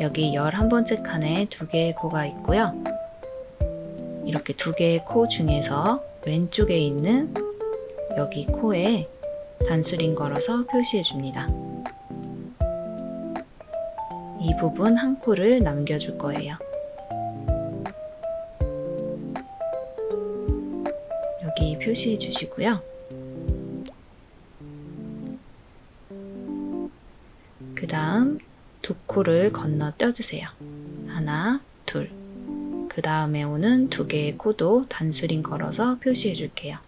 여기 11번째 칸에 2개의 코가 있고요. 이렇게 2개의 코 중에서 왼쪽에 있는 여기 코에 단수링 걸어서 표시해 줍니다. 이 부분 한 코를 남겨줄 거예요. 여기 표시해 주시고요. 그 다음 2코를 건너뛰어 주세요. 하나, 둘. 그 다음에 오는 2개의 코도 단수링 걸어서 표시해 줄게요.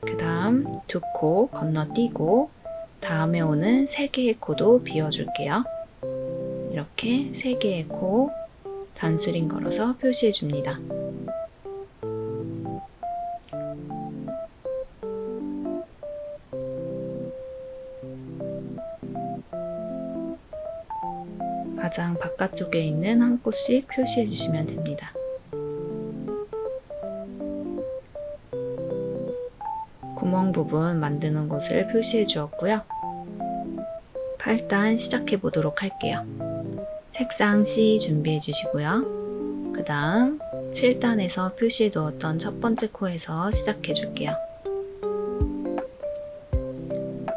그 다음 2코 건너뛰고 다음에 오는 3개의 코도 비워줄게요. 이렇게 3개의 코 단수링 걸어서 표시해 줍니다. 가장 바깥쪽에 있는 한 코씩 표시해 주시면 됩니다. 구멍 부분 만드는 곳을 표시해 주었고요. 8단 시작해 보도록 할게요. 색상 C 준비해 주시고요. 그 다음 7단에서 표시해 두었던 첫 번째 코에서 시작해 줄게요.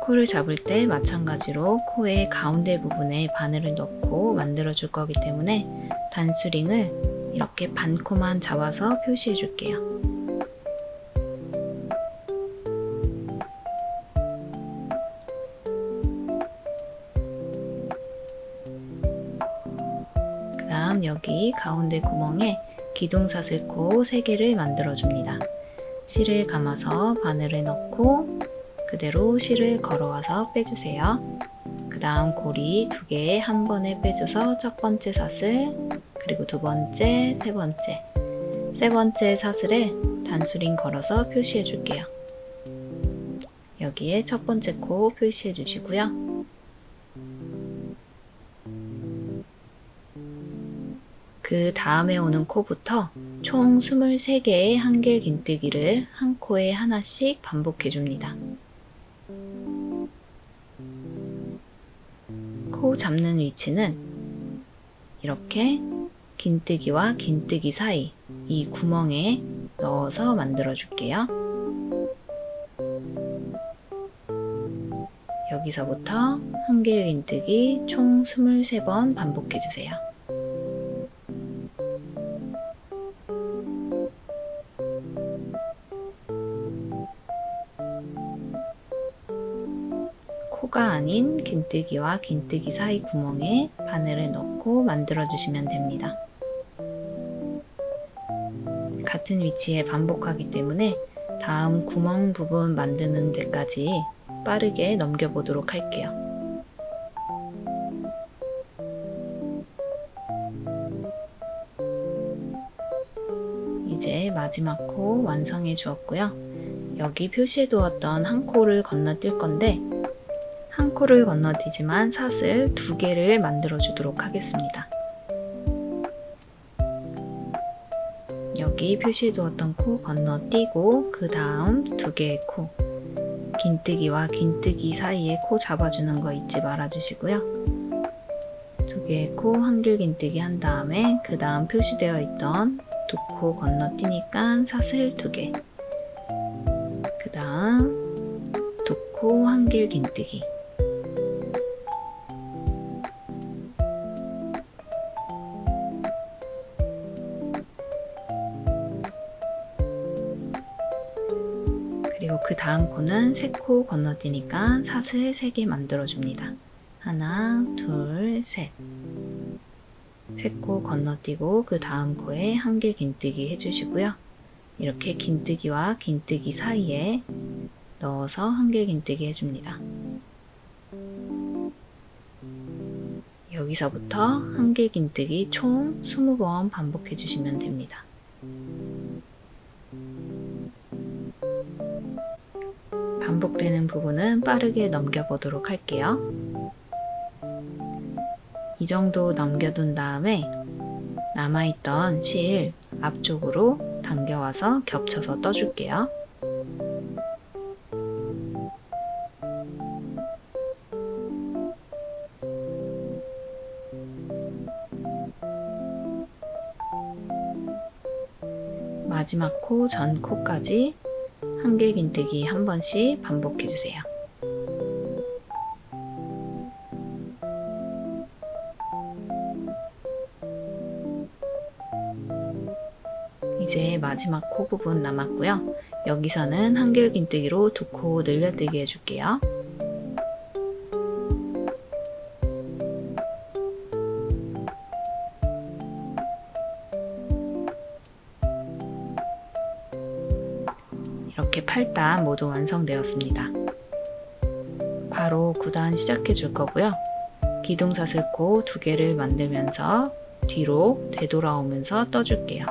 코를 잡을 때 마찬가지로 코의 가운데 부분에 바늘을 넣고 만들어 줄 거기 때문에 단수링을 이렇게 반 코만 잡아서 표시해 줄게요. 그 다음 여기 가운데 구멍에 기둥사슬코 3개를 만들어 줍니다. 실을 감아서 바늘을 넣고 그대로 실을 걸어와서 빼주세요. 그 다음 고리 2개 한 번에 빼줘서 첫 번째 사슬, 그리고 2번째, 3번째. 3번째 사슬에 단수링 걸어서 표시해 줄게요. 여기에 첫 번째 코 표시해 주시고요. 그 다음에 오는 코부터 총 23개의 한길 긴뜨기를 한 코에 하나씩 반복해 줍니다. 코 잡는 위치는 이렇게 긴뜨기와 긴뜨기 사이 이 구멍에 넣어서 만들어 줄게요. 여기서부터 한길 긴뜨기 총 23번 반복해 주세요. 코가 아닌 긴뜨기와 긴뜨기 사이 구멍에 바늘을 넣고 만들어 주시면 됩니다. 같은 위치에 반복하기 때문에 다음 구멍 부분 만드는 데까지 빠르게 넘겨보도록 할게요. 이제 마지막 코 완성해 주었고요. 여기 표시해 두었던 한 코를 건너뛸 건데 한 코를 건너뛰지만 사슬 2개를 만들어 주도록 하겠습니다. 여기 표시해 두었던 코 건너뛰고 그 다음 2개의 코 긴뜨기와 긴뜨기 사이에 코 잡아주는 거 잊지 말아 주시고요. 2개의 코 한길 긴뜨기 한 다음에 그 다음 표시되어 있던 2코 건너뛰니까 사슬 2개 그 다음 2코 한길 긴뜨기 다음 코는 세 코 건너뛰니까 사슬 3개 만들어줍니다. 하나, 둘, 셋. 세 코 건너뛰고 그 다음 코에 1개 긴뜨기 해주시고요. 이렇게 긴뜨기와 긴뜨기 사이에 넣어서 1개 긴뜨기 해줍니다. 여기서부터 1개 긴뜨기 총 20번 반복해 주시면 됩니다. 반복되는 부분은 빠르게 넘겨보도록 할게요. 이 정도 넘겨둔 다음에 남아있던 실 앞쪽으로 당겨와서 겹쳐서 떠줄게요. 마지막 코 전 코까지 1개 긴뜨기 한 번씩 반복해 주세요. 이제 마지막 코 부분 남았고요. 여기서는 1개 긴뜨기로 2코 늘려뜨기 해줄게요. 이렇게 8단 모두 완성되었습니다. 바로 9단 시작해 줄 거고요. 기둥사슬코 2개를 만들면서 뒤로 되돌아오면서 떠줄게요.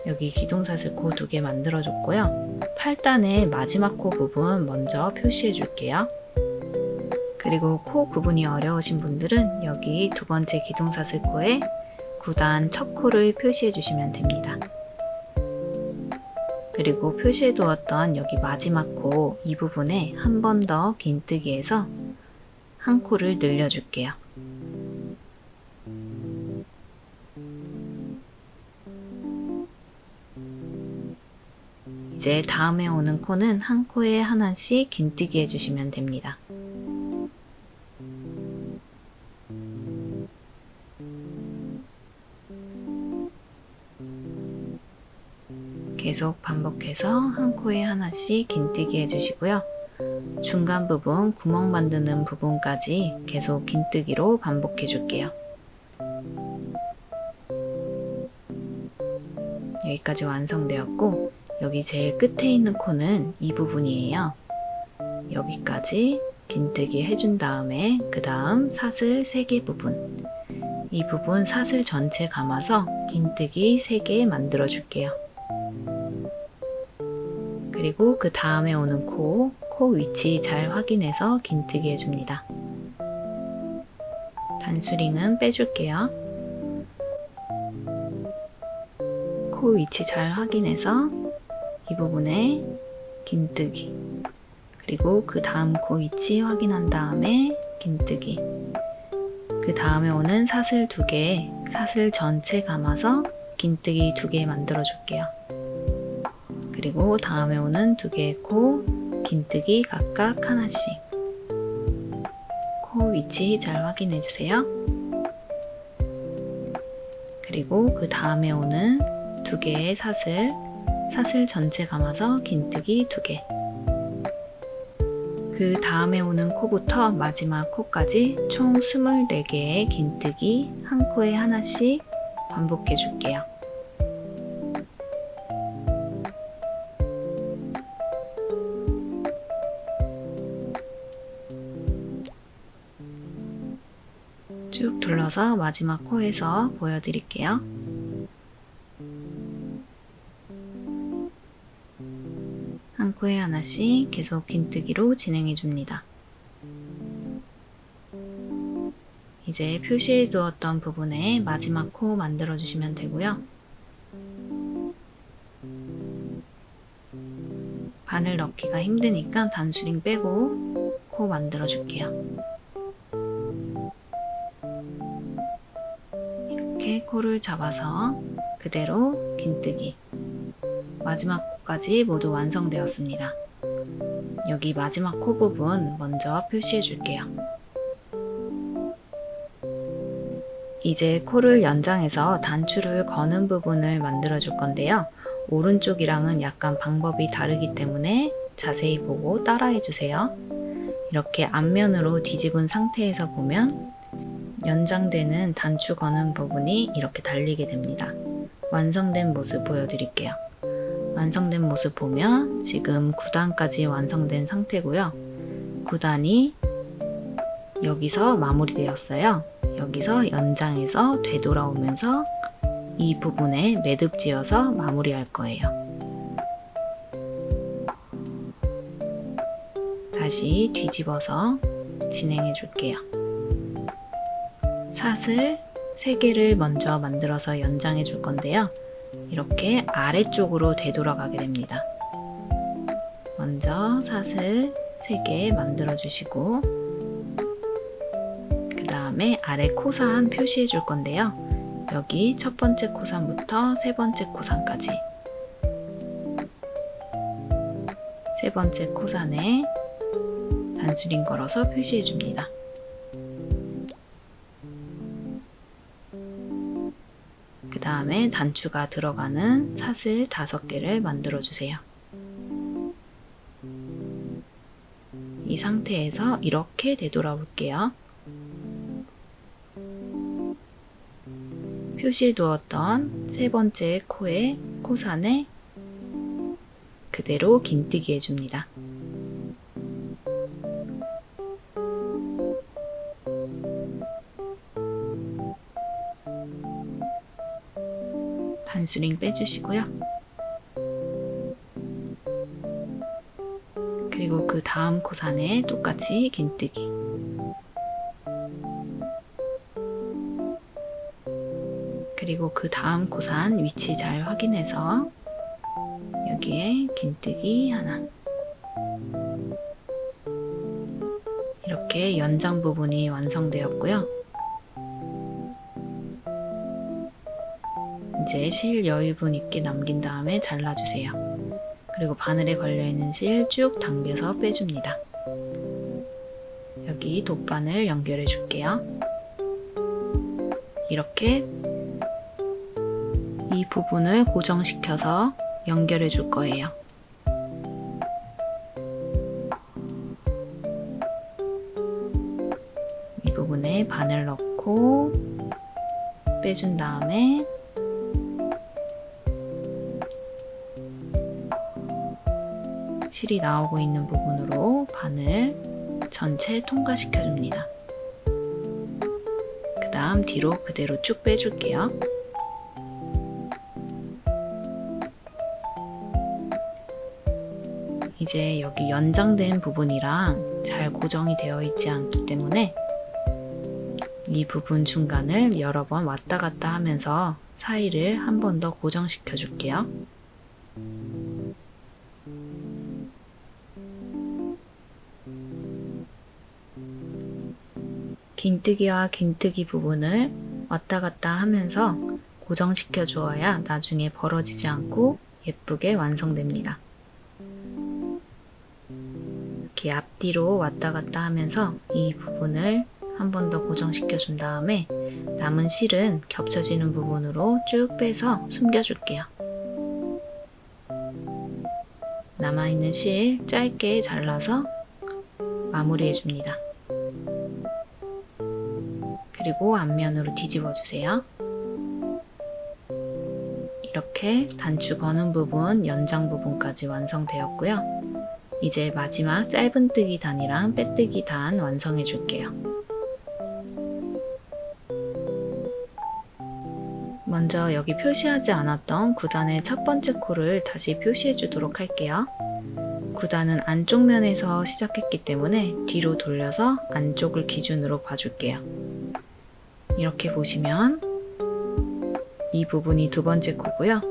여기 기둥사슬코 2개 만들어줬고요. 8단의 마지막 코 부분 먼저 표시해 줄게요. 그리고 코 구분이 어려우신 분들은 여기 2번째 기둥사슬코에 9단 첫 코를 표시해 주시면 됩니다. 그리고 표시해 두었던 여기 마지막 코 이 부분에 한 번 더 긴뜨기해서 한 코를 늘려줄게요. 이제 다음에 오는 코는 한 코에 하나씩 긴뜨기 해주시면 됩니다. 계속 반복해서 한 코에 하나씩 긴뜨기 해주시고요. 중간 부분, 구멍 만드는 부분까지 계속 긴뜨기로 반복해 줄게요. 여기까지 완성되었고, 여기 제일 끝에 있는 코는 이 부분이에요. 여기까지 긴뜨기 해준 다음에 그 다음 사슬 3개 부분, 이 부분 사슬 전체 감아서 긴뜨기 3개 만들어 줄게요. 그리고 그 다음에 오는 코 위치 잘 확인해서 긴뜨기 해줍니다. 단수링은 빼줄게요. 코 위치 잘 확인해서 이 부분에 긴뜨기, 그리고 그 다음 코 위치 확인한 다음에 긴뜨기, 그 다음에 오는 사슬 2개, 사슬 전체 감아서 긴뜨기 2개 만들어 줄게요. 그리고 다음에 오는 2개의 코, 긴뜨기 각각 하나씩. 코 위치 잘 확인해 주세요. 그리고 그 다음에 오는 2개의 사슬 전체 감아서 긴뜨기 2개. 그 다음에 오는 코부터 마지막 코까지 총 24개의 긴뜨기 한 코에 하나씩 반복해 줄게요. 쭉 둘러서 마지막 코에서 보여드릴게요. 한 코에 하나씩 계속 긴뜨기로 진행해 줍니다. 이제 표시해 두었던 부분에 마지막 코 만들어 주시면 되고요. 바늘 넣기가 힘드니까 단수링 빼고 코 만들어 줄게요. 이렇게 코를 잡아서 그대로 긴뜨기. 마지막 코까지 모두 완성되었습니다. 여기 마지막 코 부분 먼저 표시해 줄게요. 이제 코를 연장해서 단추를 거는 부분을 만들어 줄 건데요. 오른쪽이랑은 약간 방법이 다르기 때문에 자세히 보고 따라해 주세요. 이렇게 앞면으로 뒤집은 상태에서 보면 연장되는 단추 거는 부분이 이렇게 달리게 됩니다. 완성된 모습 보여드릴게요. 완성된 모습 보면 지금 9단까지 완성된 상태고요. 9단이 여기서 마무리되었어요. 여기서 연장해서 되돌아오면서 이 부분에 매듭 지어서 마무리할 거예요. 다시 뒤집어서 진행해 줄게요. 사슬 3개를 먼저 만들어서 연장해 줄 건데요. 이렇게 아래쪽으로 되돌아가게 됩니다. 먼저 사슬 3개 만들어 주시고 그 다음에 아래 코산 표시해 줄 건데요. 여기 첫 번째 코산부터 세 번째 코산까지 세 번째 코산에 단수링 걸어서 표시해 줍니다. 그 다음에 단추가 들어가는 사슬 5개를 만들어 주세요. 이 상태에서 이렇게 되돌아 볼게요. 표시해 두었던 세 번째 코의 코산에 그대로 긴뜨기 해줍니다. 단수링 빼주시고요. 그리고 그 다음 코산에 똑같이 긴뜨기. 그리고 그 다음 코산 위치 잘 확인해서 여기에 긴뜨기 하나. 이렇게 연장 부분이 완성되었고요. 이제 실 여유분 있게 남긴 다음에 잘라주세요. 그리고 바늘에 걸려있는 실 쭉 당겨서 빼줍니다. 여기 돗바늘 연결해 줄게요. 이렇게 이 부분을 고정시켜서 연결해 줄 거예요. 이 부분에 바늘 넣고 빼준 다음에 실이 나오고 있는 부분으로 바늘 전체 통과시켜 줍니다. 그 다음 뒤로 그대로 쭉 빼줄게요. 이제 여기 연장된 부분이랑 잘 고정이 되어 있지 않기 때문에 이 부분 중간을 여러 번 왔다 갔다 하면서 사이를 한 번 더 고정시켜 줄게요. 긴뜨기와 긴뜨기 부분을 왔다 갔다 하면서 고정시켜 주어야 나중에 벌어지지 않고 예쁘게 완성됩니다. 이렇게 앞뒤로 왔다 갔다 하면서 이 부분을 한 번 더 고정시켜 준 다음에 남은 실은 겹쳐지는 부분으로 쭉 빼서 숨겨 줄게요. 남아있는 실 짧게 잘라서 마무리해 줍니다. 그리고 앞면으로 뒤집어 주세요. 이렇게 단추 거는 부분, 연장 부분까지 완성되었고요. 이제 마지막 짧은뜨기 단이랑 빼뜨기 단 완성해 줄게요. 먼저 여기 표시하지 않았던 9단의 첫 번째 코를 다시 표시해 주도록 할게요. 9단은 안쪽 면에서 시작했기 때문에 뒤로 돌려서 안쪽을 기준으로 봐줄게요. 이렇게 보시면 이 부분이 두 번째 코고요.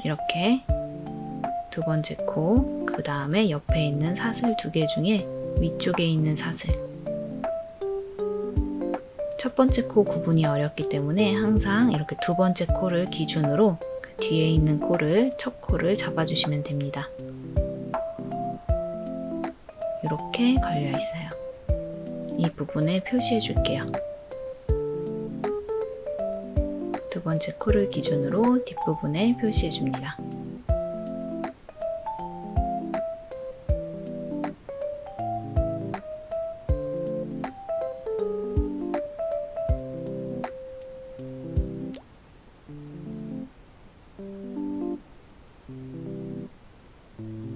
이렇게 두 번째 코, 그 다음에 옆에 있는 사슬 2개 중에 위쪽에 있는 사슬. 첫 번째 코 구분이 어렵기 때문에 항상 이렇게 두 번째 코를 기준으로 그 뒤에 있는 코를, 첫 코를 잡아주시면 됩니다. 이렇게 걸려 있어요. 이 부분에 표시해 줄게요. 두 두 번째 코를 기준으로 뒷부분에 표시해 줍니다.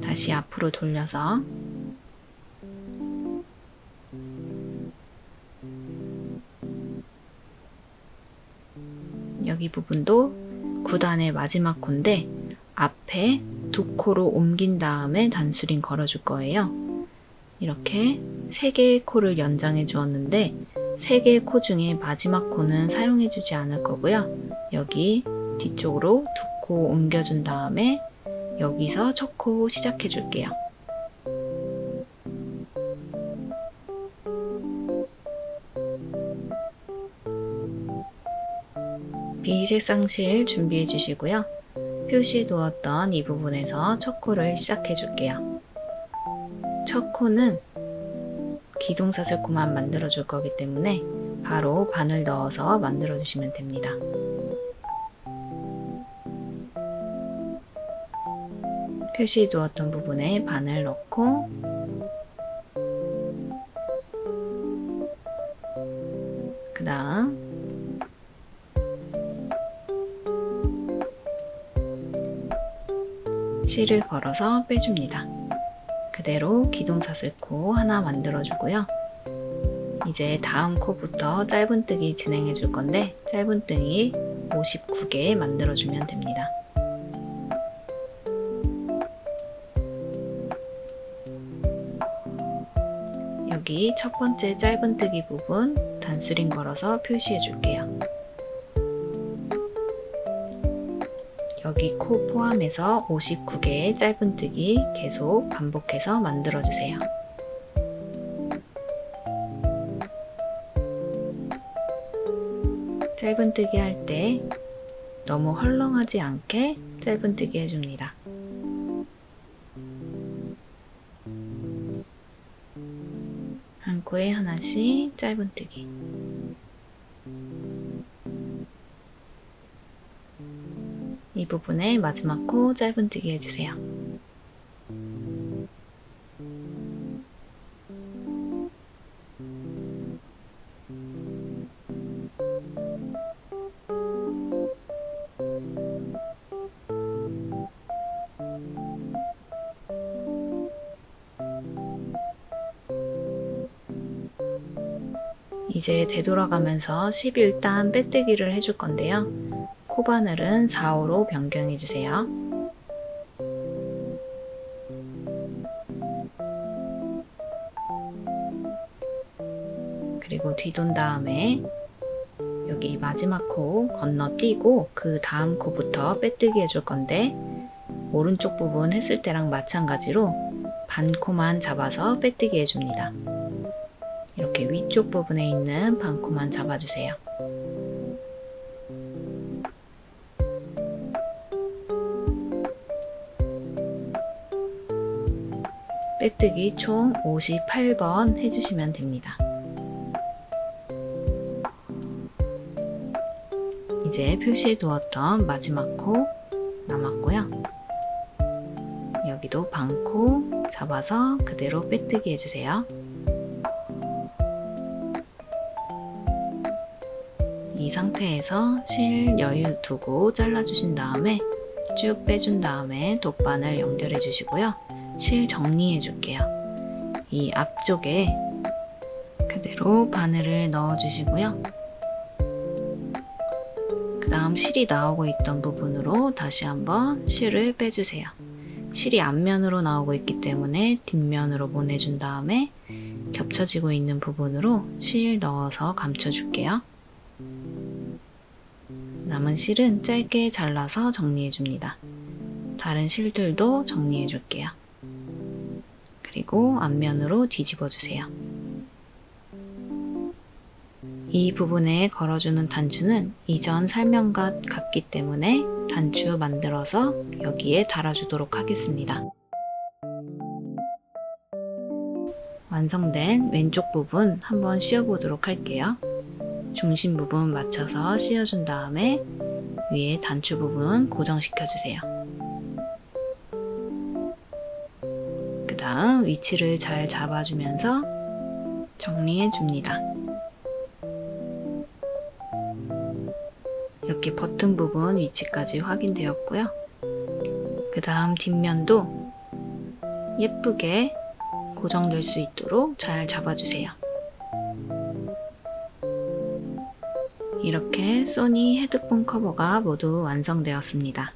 다시 앞으로 돌려서 여기 부분도 9단의 마지막 코인데 앞에 두 코로 옮긴 다음에 단수링 걸어줄 거예요. 이렇게 3개의 코를 연장해 주었는데 3개의 코 중에 마지막 코는 사용해 주지 않을 거고요. 여기 뒤쪽으로 2코 옮겨준 다음에 여기서 첫 코 시작해 줄게요. 비색상 실 준비해 주시고요. 표시해 두었던 이 부분에서 첫 코를 시작해 줄게요. 첫 코는 기둥사슬코만 만들어 줄 거기 때문에 바로 바늘 넣어서 만들어 주시면 됩니다. 표시해 두었던 부분에 바늘 넣고 그 다음 실을 걸어서 빼줍니다. 그대로 기둥사슬코 하나 만들어 주고요. 이제 다음 코부터 짧은뜨기 진행해 줄 건데 짧은뜨기 59개 만들어 주면 됩니다. 여기 첫 번째 짧은뜨기 부분 단수링 걸어서 표시해 줄게요. 여기 코 포함해서 59개의 짧은뜨기 계속 반복해서 만들어 주세요. 짧은뜨기 할 때 너무 헐렁하지 않게 짧은뜨기 해줍니다. 한 코에 하나씩 짧은뜨기. 이 부분에 마지막 코 짧은뜨기 해주세요. 이제 되돌아가면서 11단 빼뜨기를 해줄 건데요. 코바늘은 4호로 변경해 주세요. 그리고 뒤돈 다음에 여기 마지막 코 건너뛰고 그 다음 코부터 빼뜨기 해줄 건데 오른쪽 부분 했을 때랑 마찬가지로 반 코만 잡아서 빼뜨기 해줍니다. 이렇게 위쪽 부분에 있는 반 코만 잡아주세요. 빼뜨기 총 58번 해주시면 됩니다. 이제 표시해 두었던 마지막 코 남았고요. 여기도 반 코 잡아서 그대로 빼뜨기 해주세요. 이 상태에서 실 여유 두고 잘라주신 다음에 쭉 빼준 다음에 돗바늘 연결해 주시고요. 실 정리해 줄게요. 이 앞쪽에 그대로 바늘을 넣어 주시고요. 그 다음 실이 나오고 있던 부분으로 다시 한번 실을 빼주세요. 실이 앞면으로 나오고 있기 때문에 뒷면으로 보내준 다음에 겹쳐지고 있는 부분으로 실 넣어서 감춰줄게요. 남은 실은 짧게 잘라서 정리해줍니다. 다른 실들도 정리해줄게요. 그리고 앞면으로 뒤집어주세요. 이 부분에 걸어주는 단추는 이전 설명과 같기 때문에 단추 만들어서 여기에 달아주도록 하겠습니다. 완성된 왼쪽 부분 한번 씌워보도록 할게요. 중심 부분 맞춰서 씌워준 다음에 위에 단추 부분 고정시켜 주세요. 그 다음 위치를 잘 잡아주면서 정리해 줍니다. 이렇게 버튼 부분 위치까지 확인되었고요. 그 다음 뒷면도 예쁘게 고정될 수 있도록 잘 잡아주세요. 이렇게 소니 헤드폰 커버가 모두 완성되었습니다.